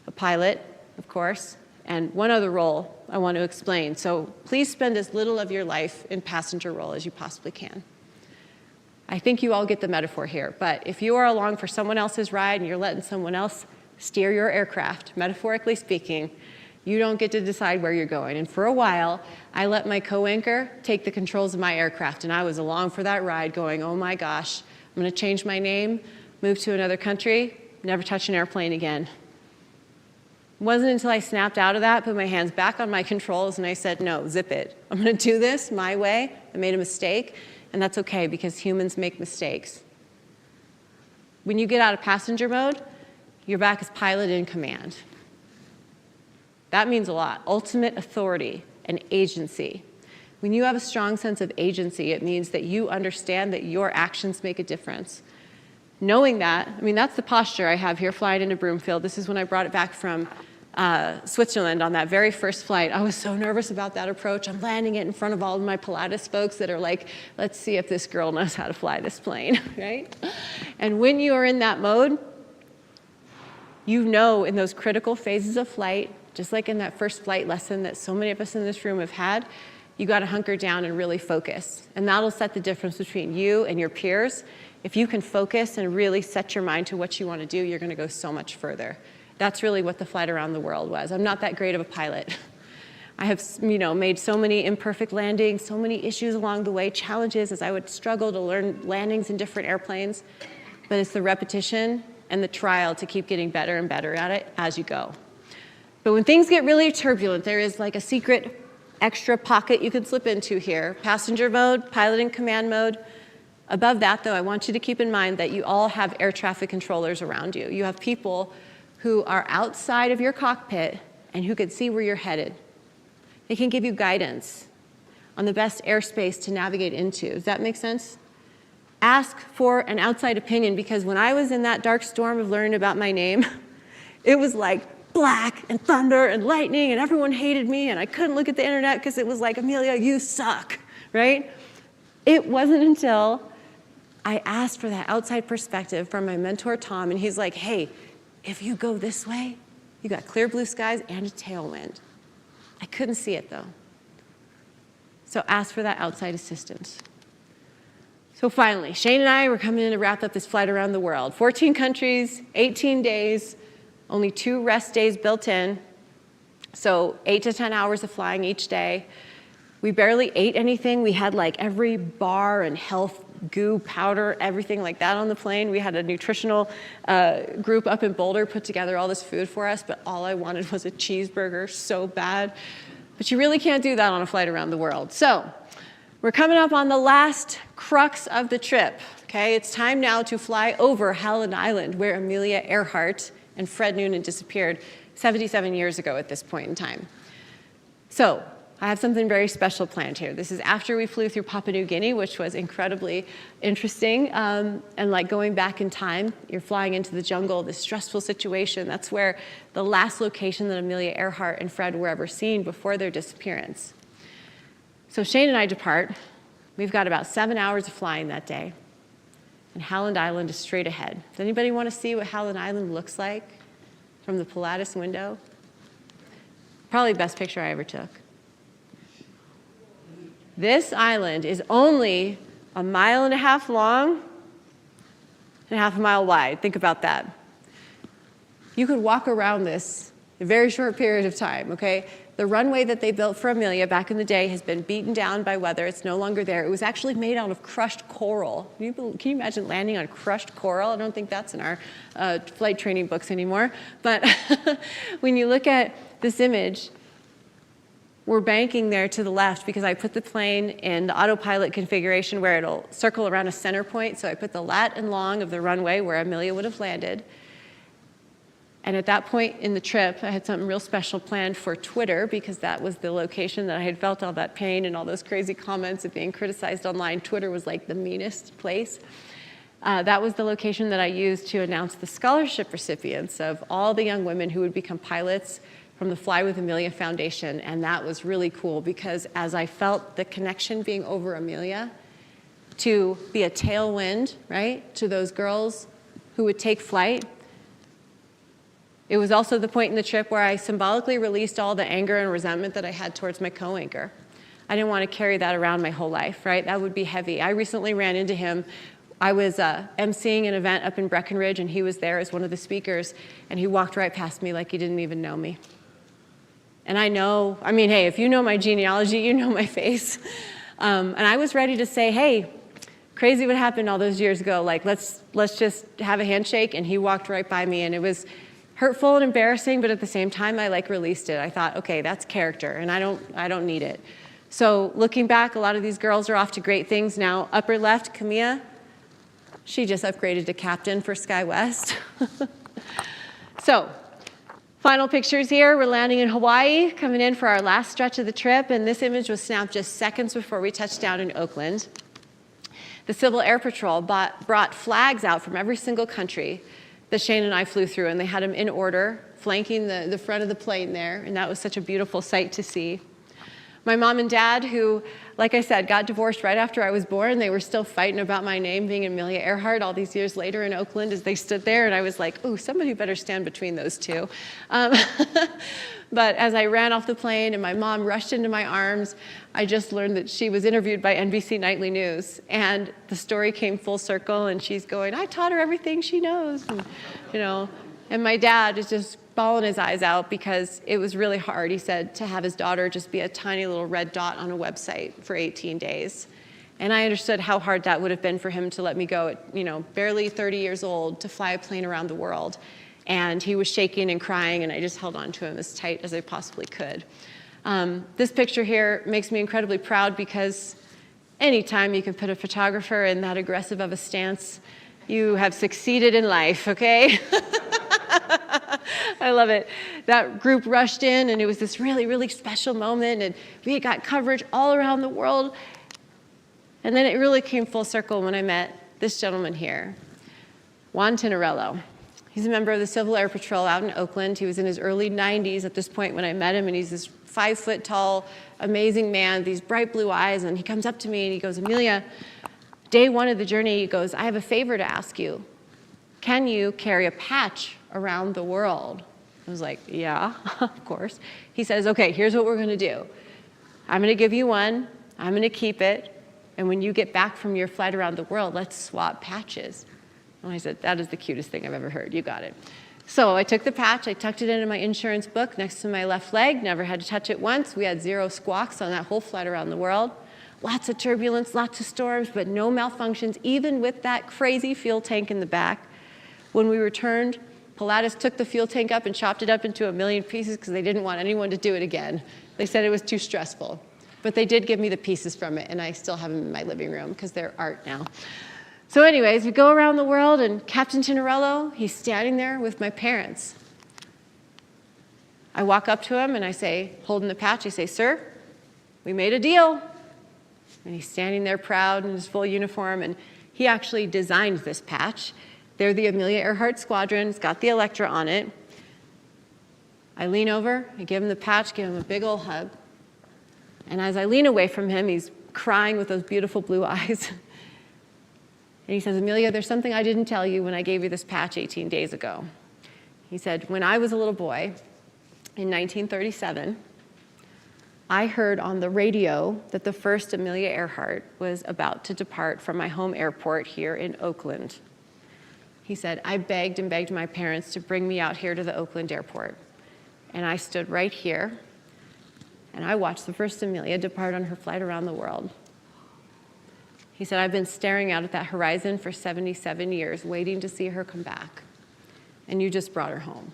[SPEAKER 3] a pilot, of course, and one other role I want to explain. So please spend as little of your life in passenger role as you possibly can. I think you all get the metaphor here, but if you are along for someone else's ride and you're letting someone else steer your aircraft, metaphorically speaking, you don't get to decide where you're going. And for a while, I let my co-anchor take the controls of my aircraft, and I was along for that ride going, oh my gosh, I'm going to change my name, move to another country, never touch an airplane again. It wasn't until I snapped out of that, put my hands back on my controls, and I said, no, zip it. I'm going to do this my way. I made a mistake, and that's okay because humans make mistakes. When you get out of passenger mode, you're back as pilot in command. That means a lot. Ultimate authority and agency. When you have a strong sense of agency, it means that you understand that your actions make a difference. Knowing that, that's the posture I have here flying into Broomfield. This is when I brought it back from Switzerland on that very first flight. I was so nervous about that approach. I'm landing it in front of all of my Pilates folks that are like, let's see if this girl knows how to fly this plane, right? And when you are in that mode, you know in those critical phases of flight, just like in that first flight lesson that so many of us in this room have had, you got to hunker down and really focus. And that'll set the difference between you and your peers If you can focus and really set your mind to what you want to do, you're going to go so much further. That's really what the flight around the world was. I'm not that great of a pilot. I have, made so many imperfect landings, so many issues along the way, challenges as I would struggle to learn landings in different airplanes. But it's the repetition and the trial to keep getting better and better at it as you go. But when things get really turbulent, there is like a secret extra pocket you can slip into here. Passenger mode, pilot and command mode. Above that, though, I want you to keep in mind that you all have air traffic controllers around you. You have people who are outside of your cockpit and who can see where you're headed. They can give you guidance on the best airspace to navigate into. Does that make sense? Ask for an outside opinion, because when I was in that dark storm of learning about my name, it was like black and thunder and lightning and everyone hated me and I couldn't look at the internet because it was like, Amelia, you suck, right? It wasn't until I asked for that outside perspective from my mentor, Tom, and he's like, hey, if you go this way, you got clear blue skies and a tailwind. I couldn't see it though. So ask for that outside assistance. So finally, Shane and I were coming in to wrap up this flight around the world. 14 countries, 18 days, only 2 rest days built in. So 8 to 10 hours of flying each day. We barely ate anything. We had like every bar and health goo, powder, everything like that on the plane. We had a nutritional group up in Boulder put together all this food for us, but all I wanted was a cheeseburger so bad. But you really can't do that on a flight around the world. So we're coming up on the last crux of the trip, okay? It's time now to fly over Howland Island, where Amelia Earhart and Fred Noonan disappeared 77 years ago at this point in time. So I have something very special planned here. This is after we flew through Papua New Guinea, which was incredibly interesting, and like going back in time. You're flying into the jungle, this stressful situation. That's where the last location that Amelia Earhart and Fred were ever seen before their disappearance. So Shane and I depart. We've got about 7 hours of flying that day. And Howland Island is straight ahead. Does anybody want to see what Howland Island looks like from the Pilatus window? Probably the best picture I ever took. This island is only 1.5 miles long and half a mile wide. Think about that. You could walk around this in a very short period of time, okay? The runway that they built for Amelia back in the day has been beaten down by weather. It's no longer there. It was actually made out of crushed coral. Can you imagine landing on crushed coral? I don't think that's in our flight training books anymore. But when you look at this image, we're banking there to the left because I put the plane in the autopilot configuration where it'll circle around a center point. So I put the lat and long of the runway where Amelia would have landed. And at that point in the trip, I had something real special planned for Twitter, because that was the location that I had felt all that pain and all those crazy comments of being criticized online. Twitter was like the meanest place. That was the location that I used to announce the scholarship recipients of all the young women who would become pilots from the Fly with Amelia Foundation. And that was really cool, because as I felt the connection being over Amelia, to be a tailwind, right, to those girls who would take flight, it was also the point in the trip where I symbolically released all the anger and resentment that I had towards my co-anchor. I didn't want to carry that around my whole life, right? That would be heavy. I recently ran into him. I was emceeing an event up in Breckenridge, and he was there as one of the speakers, and he walked right past me like he didn't even know me. And hey, if you know my genealogy, you know my face. And I was ready to say, hey, crazy what happened all those years ago. Like, let's just have a handshake. And he walked right by me, and it was hurtful and embarrassing, but at the same time, I released it. I thought, okay, that's character, and I don't need it. So looking back, a lot of these girls are off to great things now. Upper left, Camilla, she just upgraded to captain for SkyWest. So, final pictures here. We're landing in Hawaii, coming in for our last stretch of the trip, and this image was snapped just seconds before we touched down in Oakland. The Civil Air Patrol brought flags out from every single country that Shane and I flew through, and they had them in order, flanking the front of the plane there, and that was such a beautiful sight to see. My mom and dad, who, like I said, got divorced right after I was born, they were still fighting about my name being Amelia Earhart all these years later in Oakland as they stood there, and I was like, ooh, somebody better stand between those two. But as I ran off the plane and my mom rushed into my arms, I just learned that she was interviewed by NBC Nightly News. And the story came full circle, and she's going, I taught her everything she knows. And, and my dad is just bawling his eyes out because it was really hard, he said, to have his daughter just be a tiny little red dot on a website for 18 days. And I understood how hard that would have been for him to let me go at, barely 30 years old to fly a plane around the world. And he was shaking and crying, and I just held on to him as tight as I possibly could. This picture here makes me incredibly proud because anytime you can put a photographer in that aggressive of a stance, you have succeeded in life, okay? I love it. That group rushed in, and it was this really, really special moment, and we got coverage all around the world. And then it really came full circle when I met this gentleman here, Juan Tinarello. He's a member of the Civil Air Patrol out in Oakland. He was in his early 90s at this point when I met him, and he's this 5-foot-tall, amazing man, these bright blue eyes, and he comes up to me and he goes, Amelia, day one of the journey, he goes, I have a favor to ask you. Can you carry a patch around the world? I was like, yeah, of course. He says, okay, here's what we're gonna do. I'm gonna give you one, I'm gonna keep it, and when you get back from your flight around the world, let's swap patches. And I said, that is the cutest thing I've ever heard. You got it. So I took the patch, I tucked it into my insurance book next to my left leg, never had to touch it once. We had 0 squawks on that whole flight around the world. Lots of turbulence, lots of storms, but no malfunctions, even with that crazy fuel tank in the back. When we returned, Pilatus took the fuel tank up and chopped it up into 1,000,000 pieces because they didn't want anyone to do it again. They said it was too stressful. But they did give me the pieces from it, and I still have them in my living room because they're art now. So anyways, we go around the world, and Captain Tinarello, he's standing there with my parents. I walk up to him, and I say, holding the patch, I say, sir, we made a deal. And he's standing there proud in his full uniform, and he actually designed this patch. They're the Amelia Earhart Squadron. It's got the Electra on it. I lean over, I give him the patch, give him a big old hug. And as I lean away from him, he's crying with those beautiful blue eyes. And he says, Amelia, there's something I didn't tell you when I gave you this patch 18 days ago. He said, when I was a little boy in 1937, I heard on the radio that the first Amelia Earhart was about to depart from my home airport here in Oakland. He said, I begged and begged my parents to bring me out here to the Oakland airport. And I stood right here, and I watched the first Amelia depart on her flight around the world. He said, I've been staring out at that horizon for 77 years, waiting to see her come back. And you just brought her home.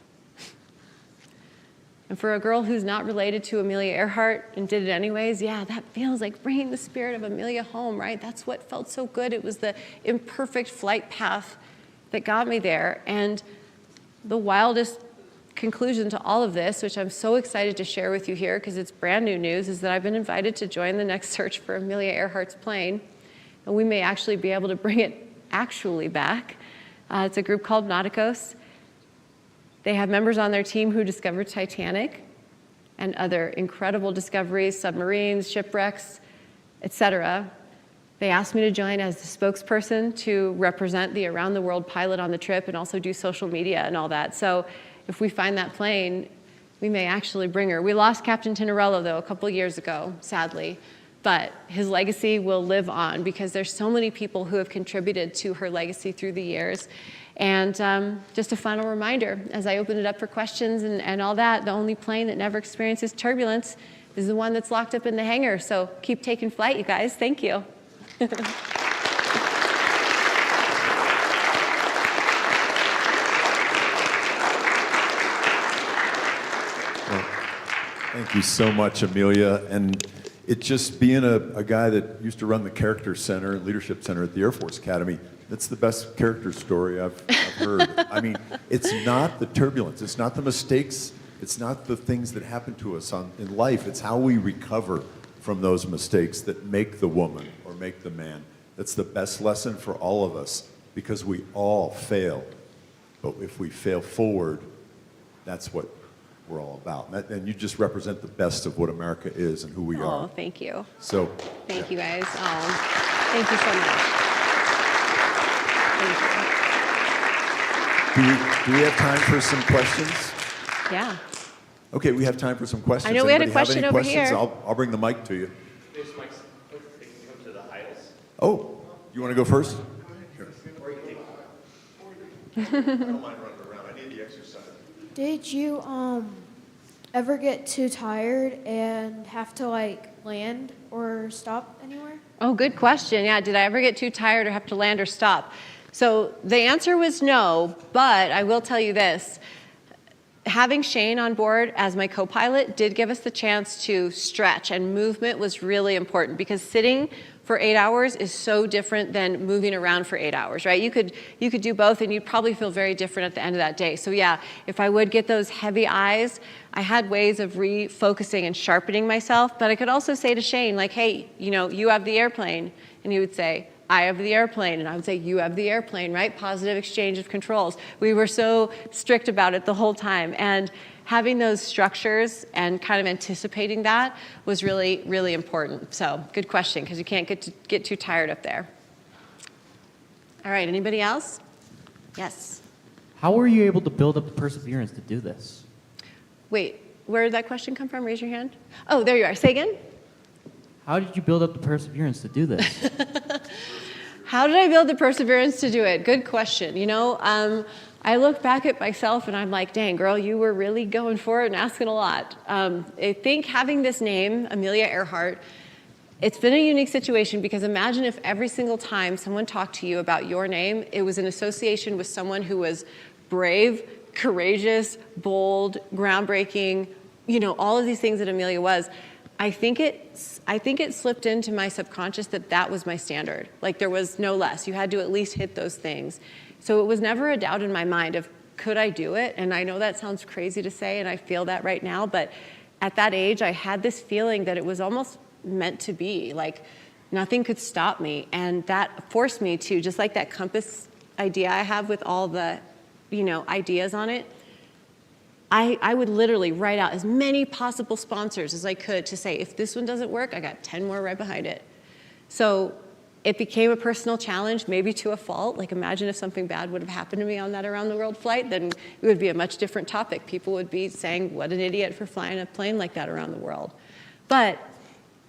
[SPEAKER 3] And for a girl who's not related to Amelia Earhart and did it anyways, yeah, that feels like bringing the spirit of Amelia home, right? That's what felt so good. It was the imperfect flight path that got me there. And the wildest conclusion to all of this, which I'm so excited to share with you here because it's brand new news, is that I've been invited to join the next search for Amelia Earhart's plane. And we may actually be able to bring it actually back. It's a group called Nauticos. They have members on their team who discovered Titanic and other incredible discoveries, submarines, shipwrecks, etc. They asked me to join as the spokesperson to represent the around the world pilot on the trip and also do social media and all that. So if we find that plane, we may actually bring her. We lost Captain Tinarello, though, a couple years ago, sadly. But his legacy will live on because there's so many people who have contributed to her legacy through the years. And just a final reminder, as I open it up for questions and all that, the only plane that never experiences turbulence is the one that's locked up in the hangar. So keep taking flight, you guys. Thank you.
[SPEAKER 2] Thank you so much, Amelia. And it's just being a guy that used to run the Character Center and Leadership Center at the Air Force Academy, that's the best character story I've heard. I mean, it's not the turbulence, it's not the mistakes, it's not the things that happen to us in life, it's how we recover from those mistakes that make the woman or make the man. That's the best lesson for all of us because we all fail. But if we fail forward, that's what we're all about. And you just represent the best of what America is and who we are.
[SPEAKER 3] Oh, thank you.
[SPEAKER 2] So,
[SPEAKER 3] thank you guys. Oh, thank you so much. Thank you.
[SPEAKER 2] Do we have time for some questions?
[SPEAKER 3] Yeah.
[SPEAKER 2] Okay, we have time for some questions.
[SPEAKER 3] I know we had a
[SPEAKER 2] Anybody have
[SPEAKER 3] question
[SPEAKER 2] any
[SPEAKER 3] over
[SPEAKER 2] questions?
[SPEAKER 3] here.
[SPEAKER 2] I'll bring the mic to you.
[SPEAKER 1] This mic's they can come to the aisles.
[SPEAKER 2] Oh, you want to go first?
[SPEAKER 1] I don't mind running around. I need the exercise.
[SPEAKER 4] Did you ever get too tired and have to like land or stop anywhere?
[SPEAKER 3] Oh, good question. Yeah, did I ever get too tired or have to land or stop? So the answer was no, but I will tell you this. Having Shane on board as my co-pilot did give us the chance to stretch, and movement was really important because sitting for 8 hours is so different than moving around for 8 hours, right? You could do both and you'd probably feel very different at the end of that day. So yeah, if I would get those heavy eyes, I had ways of refocusing and sharpening myself, but I could also say to Shane, like, hey, you have the airplane. And he would say, I have the airplane, and I would say, you have the airplane, right? Positive exchange of controls. We were so strict about it the whole time. And having those structures and kind of anticipating that was really, really important. So good question, because you can't get too tired up there. All right, anybody else? Yes.
[SPEAKER 5] How were you able to build up the perseverance to do this?
[SPEAKER 3] Wait, where did that question come from? Raise your hand. Oh, there you are. Say again.
[SPEAKER 5] How did you build up the perseverance to do this?
[SPEAKER 3] How did I build the perseverance to do it? Good question. I look back at myself and I'm like, dang, girl, you were really going for it and asking a lot. I think having this name, Amelia Earhart, it's been a unique situation because imagine if every single time someone talked to you about your name, it was an association with someone who was brave, courageous, bold, groundbreaking, all of these things that Amelia was. I think it slipped into my subconscious that was my standard. Like there was no less. You had to at least hit those things. So it was never a doubt in my mind of, could I do it? And I know that sounds crazy to say, and I feel that right now, but at that age, I had this feeling that it was almost meant to be. Like nothing could stop me. And that forced me to, just like that compass idea I have with all the, ideas on it, I would literally write out as many possible sponsors as I could to say, if this one doesn't work, I got 10 more right behind it. So it became a personal challenge, maybe to a fault. Like imagine if something bad would have happened to me on that around the world flight, then it would be a much different topic. People would be saying, what an idiot for flying a plane like that around the world. But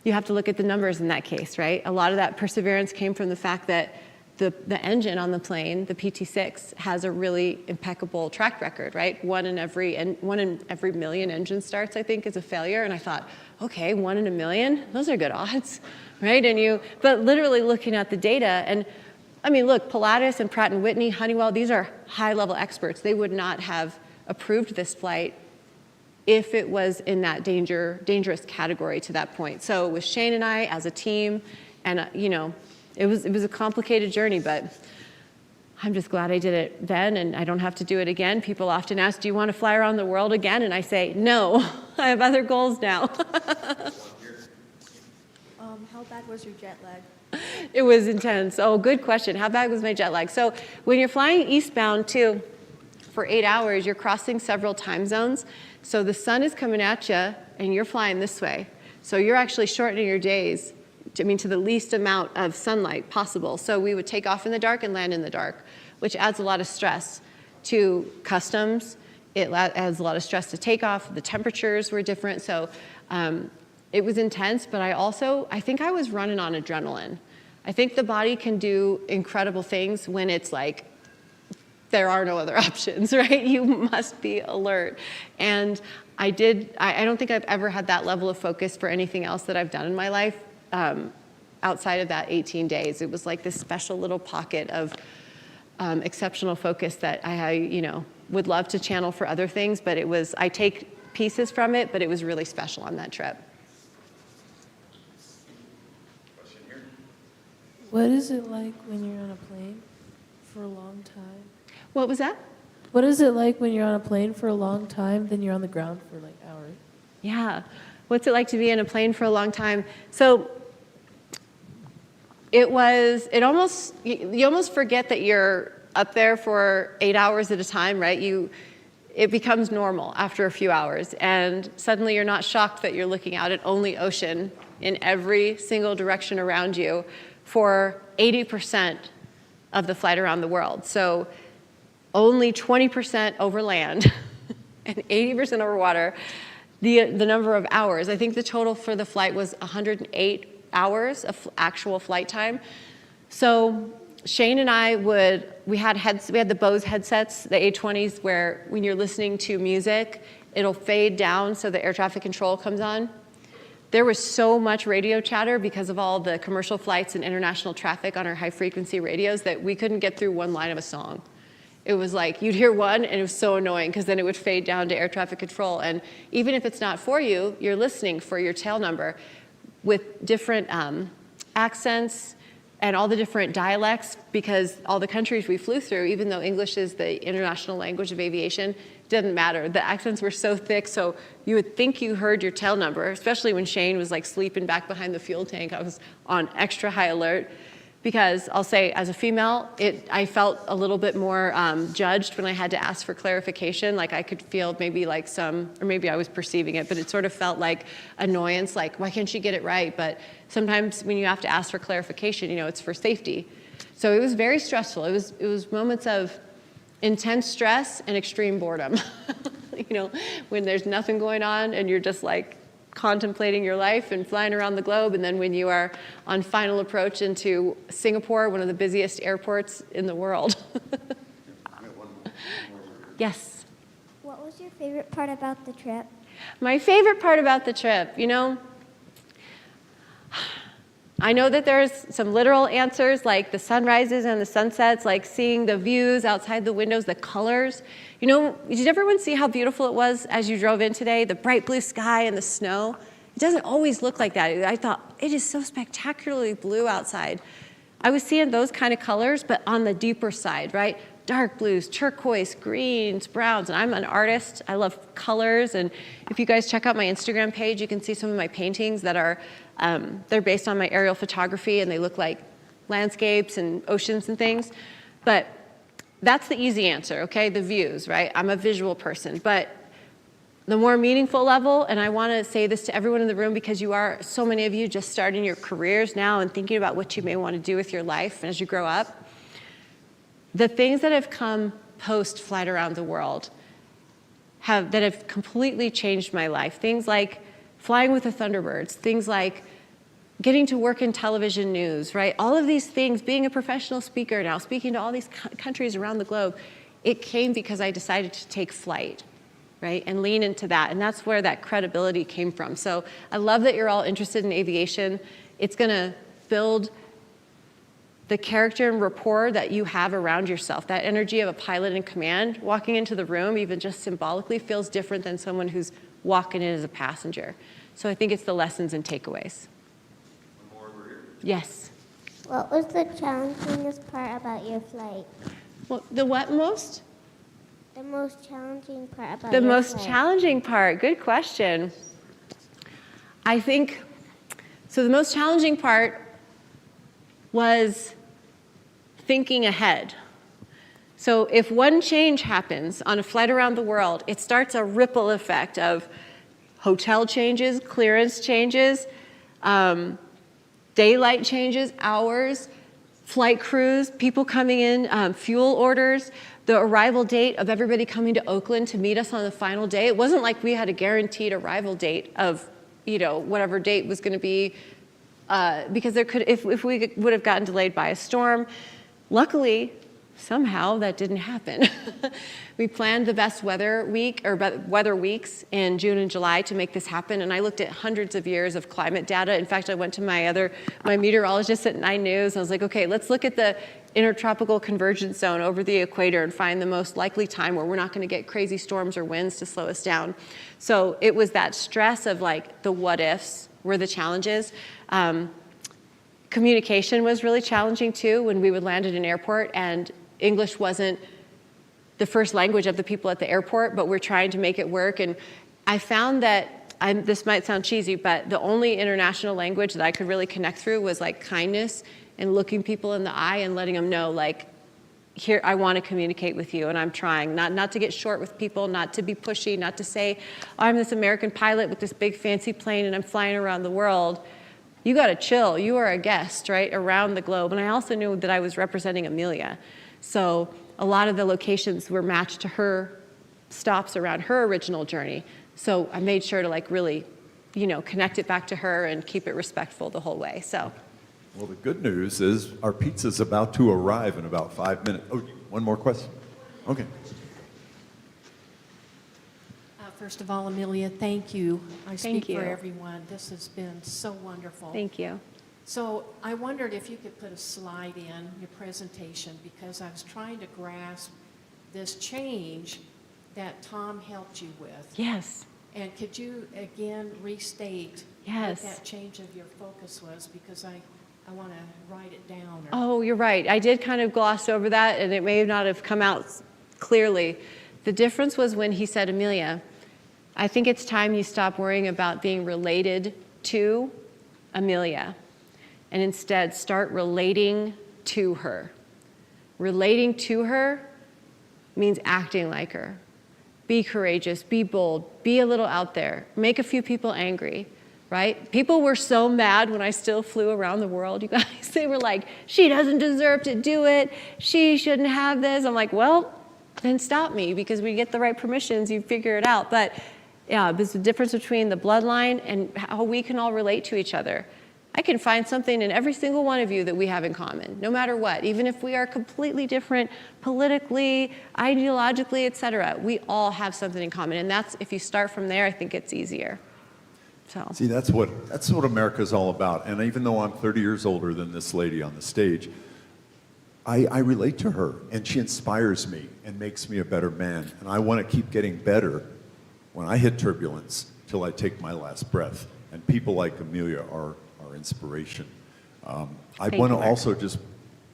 [SPEAKER 3] you have to look at the numbers in that case, right? A lot of that perseverance came from the fact that the engine on the plane, the PT6, has a really impeccable track record, right? One in every million engine starts, I think, is a failure. And I thought, okay, 1 in a million, those are good odds, right? But literally looking at the data, and I mean, look, Pilatus and Pratt & Whitney, Honeywell, these are high-level experts. They would not have approved this flight if it was in that dangerous category to that point. So with Shane and I as a team, and it was a complicated journey, but I'm just glad I did it then and I don't have to do it again. People often ask, do you want to fly around the world again? And I say, no, I have other goals now.
[SPEAKER 4] How bad was your jet lag?
[SPEAKER 3] It was intense. Oh, good question. How bad was my jet lag? So when you're flying eastbound too, for 8 hours, you're crossing several time zones. So the sun is coming at you and you're flying this way. So you're actually shortening your days to the least amount of sunlight possible. So we would take off in the dark and land in the dark, which adds a lot of stress to customs. It adds a lot of stress to takeoff. The temperatures were different. So it was intense, but I think I was running on adrenaline. I think the body can do incredible things when it's like, there are no other options, right? You must be alert. And I don't think I've ever had that level of focus for anything else that I've done in my life. Outside of that 18 days. It was like this special little pocket of exceptional focus that I would love to channel for other things, but I take pieces from it, but it was really special on that trip.
[SPEAKER 1] Question here.
[SPEAKER 6] What is it like when you're on a plane for a long time?
[SPEAKER 3] What was that?
[SPEAKER 6] What is it like when you're on a plane for a long time, then you're on the ground for like hours?
[SPEAKER 3] Yeah. What's it like to be in a plane for a long time? So you almost forget that you're up there for 8 hours at a time, right? It becomes normal after a few hours, and suddenly you're not shocked that you're looking out at only ocean in every single direction around you for 80% of the flight around the world. So only 20% over land and 80% over water. the number of hours. I think the total for the flight was 108 hours of actual flight time. So Shane and I we had the Bose headsets, the A20s, where when you're listening to music, it'll fade down so the air traffic control comes on. There was so much radio chatter because of all the commercial flights and international traffic on our high frequency radios that we couldn't get through one line of a song. It was like, you'd hear one and it was so annoying because then it would fade down to air traffic control. And even if it's not for you, you're listening for your tail number with different accents and all the different dialects, because all the countries we flew through, even though English is the international language of aviation, it didn't matter. The accents were so thick, so you would think you heard your tail number, especially when Shane was like sleeping back behind the fuel tank. I was on extra high alert. Because I'll say, as a female, I felt a little bit more judged when I had to ask for clarification. Like I could feel maybe like or maybe I was perceiving it, but it sort of felt like annoyance, like why can't she get it right? But sometimes when you have to ask for clarification, it's for safety. So it was very stressful. It was moments of intense stress and extreme boredom. When there's nothing going on and you're just like contemplating your life and flying around the globe, and then when you are on final approach into Singapore, one of the busiest airports in the world. Yes?
[SPEAKER 7] What was your favorite part about the trip?
[SPEAKER 3] My favorite part about the trip, I know that there's some literal answers like the sunrises and the sunsets, like seeing the views outside the windows, the colors. Did everyone see how beautiful it was as you drove in today? The bright blue sky and the snow. It doesn't always look like that. I thought, it is so spectacularly blue outside. I was seeing those kind of colors, but on the deeper side, right? Dark blues, turquoise, greens, browns. And I'm an artist. I love colors. And if you guys check out my Instagram page, you can see some of my paintings that are, they're based on my aerial photography, and they look like landscapes and oceans and things. But that's the easy answer, okay? The views, right? I'm a visual person. But the more meaningful level, and I want to say this to everyone in the room because so many of you just starting your careers now and thinking about what you may want to do with your life as you grow up. The things that have come post-flight around the world that have completely changed my life. Things like flying with the Thunderbirds, things like getting to work in television news, right? All of these things, being a professional speaker now, speaking to all these countries around the globe, it came because I decided to take flight, right? And lean into that. And that's where that credibility came from. So I love that you're all interested in aviation. It's going to build the character and rapport that you have around yourself. That energy of a pilot in command, walking into the room, even just symbolically, feels different than someone who's walking in as a passenger. So I think it's the lessons and takeaways.
[SPEAKER 1] One more over here.
[SPEAKER 3] Yes.
[SPEAKER 7] What was the challengingest part about your flight?
[SPEAKER 3] Well, the what most?
[SPEAKER 7] The most challenging part about
[SPEAKER 3] The
[SPEAKER 7] your
[SPEAKER 3] most
[SPEAKER 7] flight?
[SPEAKER 3] challenging part, good question. I think, so the most challenging part was thinking ahead. So if one change happens on a flight around the world, it starts a ripple effect of hotel changes, clearance changes, daylight changes, hours, flight crews, people coming in, fuel orders, the arrival date of everybody coming to Oakland to meet us on the final day. It wasn't like we had a guaranteed arrival date of, whatever date was going to be, because there could, if we would have gotten delayed by a storm. Luckily, somehow that didn't happen. We planned the best weather week or weather weeks in June and July to make this happen. And I looked at hundreds of years of climate data. In fact, I went to my meteorologist at 9 News. I was like, okay, let's look at the intertropical convergence zone over the equator and find the most likely time where we're not going to get crazy storms or winds to slow us down. So it was that stress of like the what ifs were the challenges. Communication was really challenging too when we would land at an airport and English wasn't the first language of the people at the airport, but we're trying to make it work. And I found that, this might sound cheesy, but the only international language that I could really connect through was like kindness and looking people in the eye and letting them know, like, here, I want to communicate with you and I'm trying. Not to get short with people, not to be pushy, not to say, oh, I'm this American pilot with this big fancy plane and I'm flying around the world. You got to chill. You are a guest, right, around the globe. And I also knew that I was representing Amelia. So a lot of the locations were matched to her stops around her original journey. So I made sure to like really, connect it back to her and keep it respectful the whole way. So.
[SPEAKER 2] Well, the good news is our pizza's about to arrive in about 5 minutes. Oh, one more question? Okay.
[SPEAKER 8] First of all, Amelia, thank you. I
[SPEAKER 3] Thank
[SPEAKER 8] speak for
[SPEAKER 3] you.
[SPEAKER 8] everyone. This has been so wonderful.
[SPEAKER 3] Thank you.
[SPEAKER 8] So I wondered if you could put a slide in your presentation, because I was trying to grasp this change that Tom helped you with.
[SPEAKER 3] Yes.
[SPEAKER 8] And could you again restate
[SPEAKER 3] Yes.
[SPEAKER 8] what that change of your focus was, because I want to write it down.
[SPEAKER 3] Oh, you're right. I did kind of gloss over that, and it may not have come out clearly. The difference was when he said, Amelia, I think it's time you stop worrying about being related to Amelia and instead start relating to her. Relating to her means acting like her. Be courageous, be bold, be a little out there, make a few people angry, right? People were so mad when I still flew around the world, you guys. They were like, she doesn't deserve to do it. She shouldn't have this. I'm like, well, then stop me, because we get the right permissions, you figure it out. But yeah, there's a difference between the bloodline and how we can all relate to each other. I can find something in every single one of you that we have in common, no matter what. Even if we are completely different politically, ideologically, et cetera, we all have something in common. And that's, if you start from there, I think it's easier. So.
[SPEAKER 2] See, that's what America's all about. And even though I'm 30 years older than this lady on the stage, I relate to her, and she inspires me and makes me a better man. And I want to keep getting better when I hit turbulence till I take my last breath. And people like Amelia are inspiration. I want to also just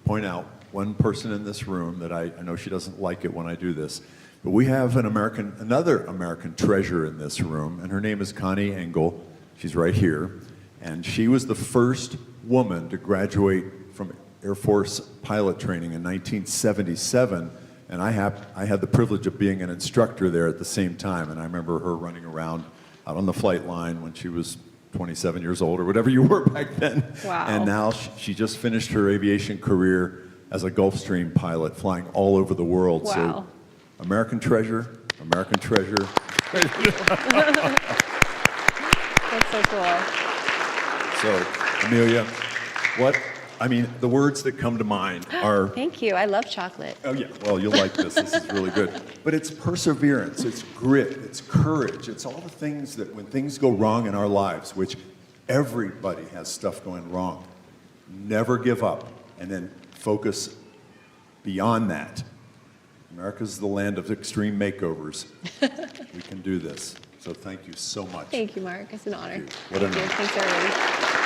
[SPEAKER 2] point out one person in this room that I know she doesn't like it when I do this, but we have another American treasure in this room, and her name is Connie Engel. She's right here, and she was the first woman to graduate from Air Force pilot training in 1977, and I had the privilege of being an instructor there at the same time, and I remember her running around out on the flight line when she was 27 years old or whatever you were back then.
[SPEAKER 3] Wow.
[SPEAKER 2] And now she just finished her aviation career as a Gulfstream pilot, flying all over the world.
[SPEAKER 3] Wow.
[SPEAKER 2] So, American treasure, American treasure.
[SPEAKER 3] That's so cool.
[SPEAKER 2] So, Amelia, the words that come to mind are...
[SPEAKER 3] Thank you. I love chocolate.
[SPEAKER 2] Oh, yeah. Well, you'll like this. This is really good. But it's perseverance, it's grit, it's courage. It's all the things that when things go wrong in our lives, which everybody has stuff going wrong, never give up and then focus beyond that. America's the land of extreme makeovers. We can do this. So thank you so much.
[SPEAKER 3] Thank you, Mark. It's an honor.
[SPEAKER 2] What an honor.
[SPEAKER 3] Thanks, everybody.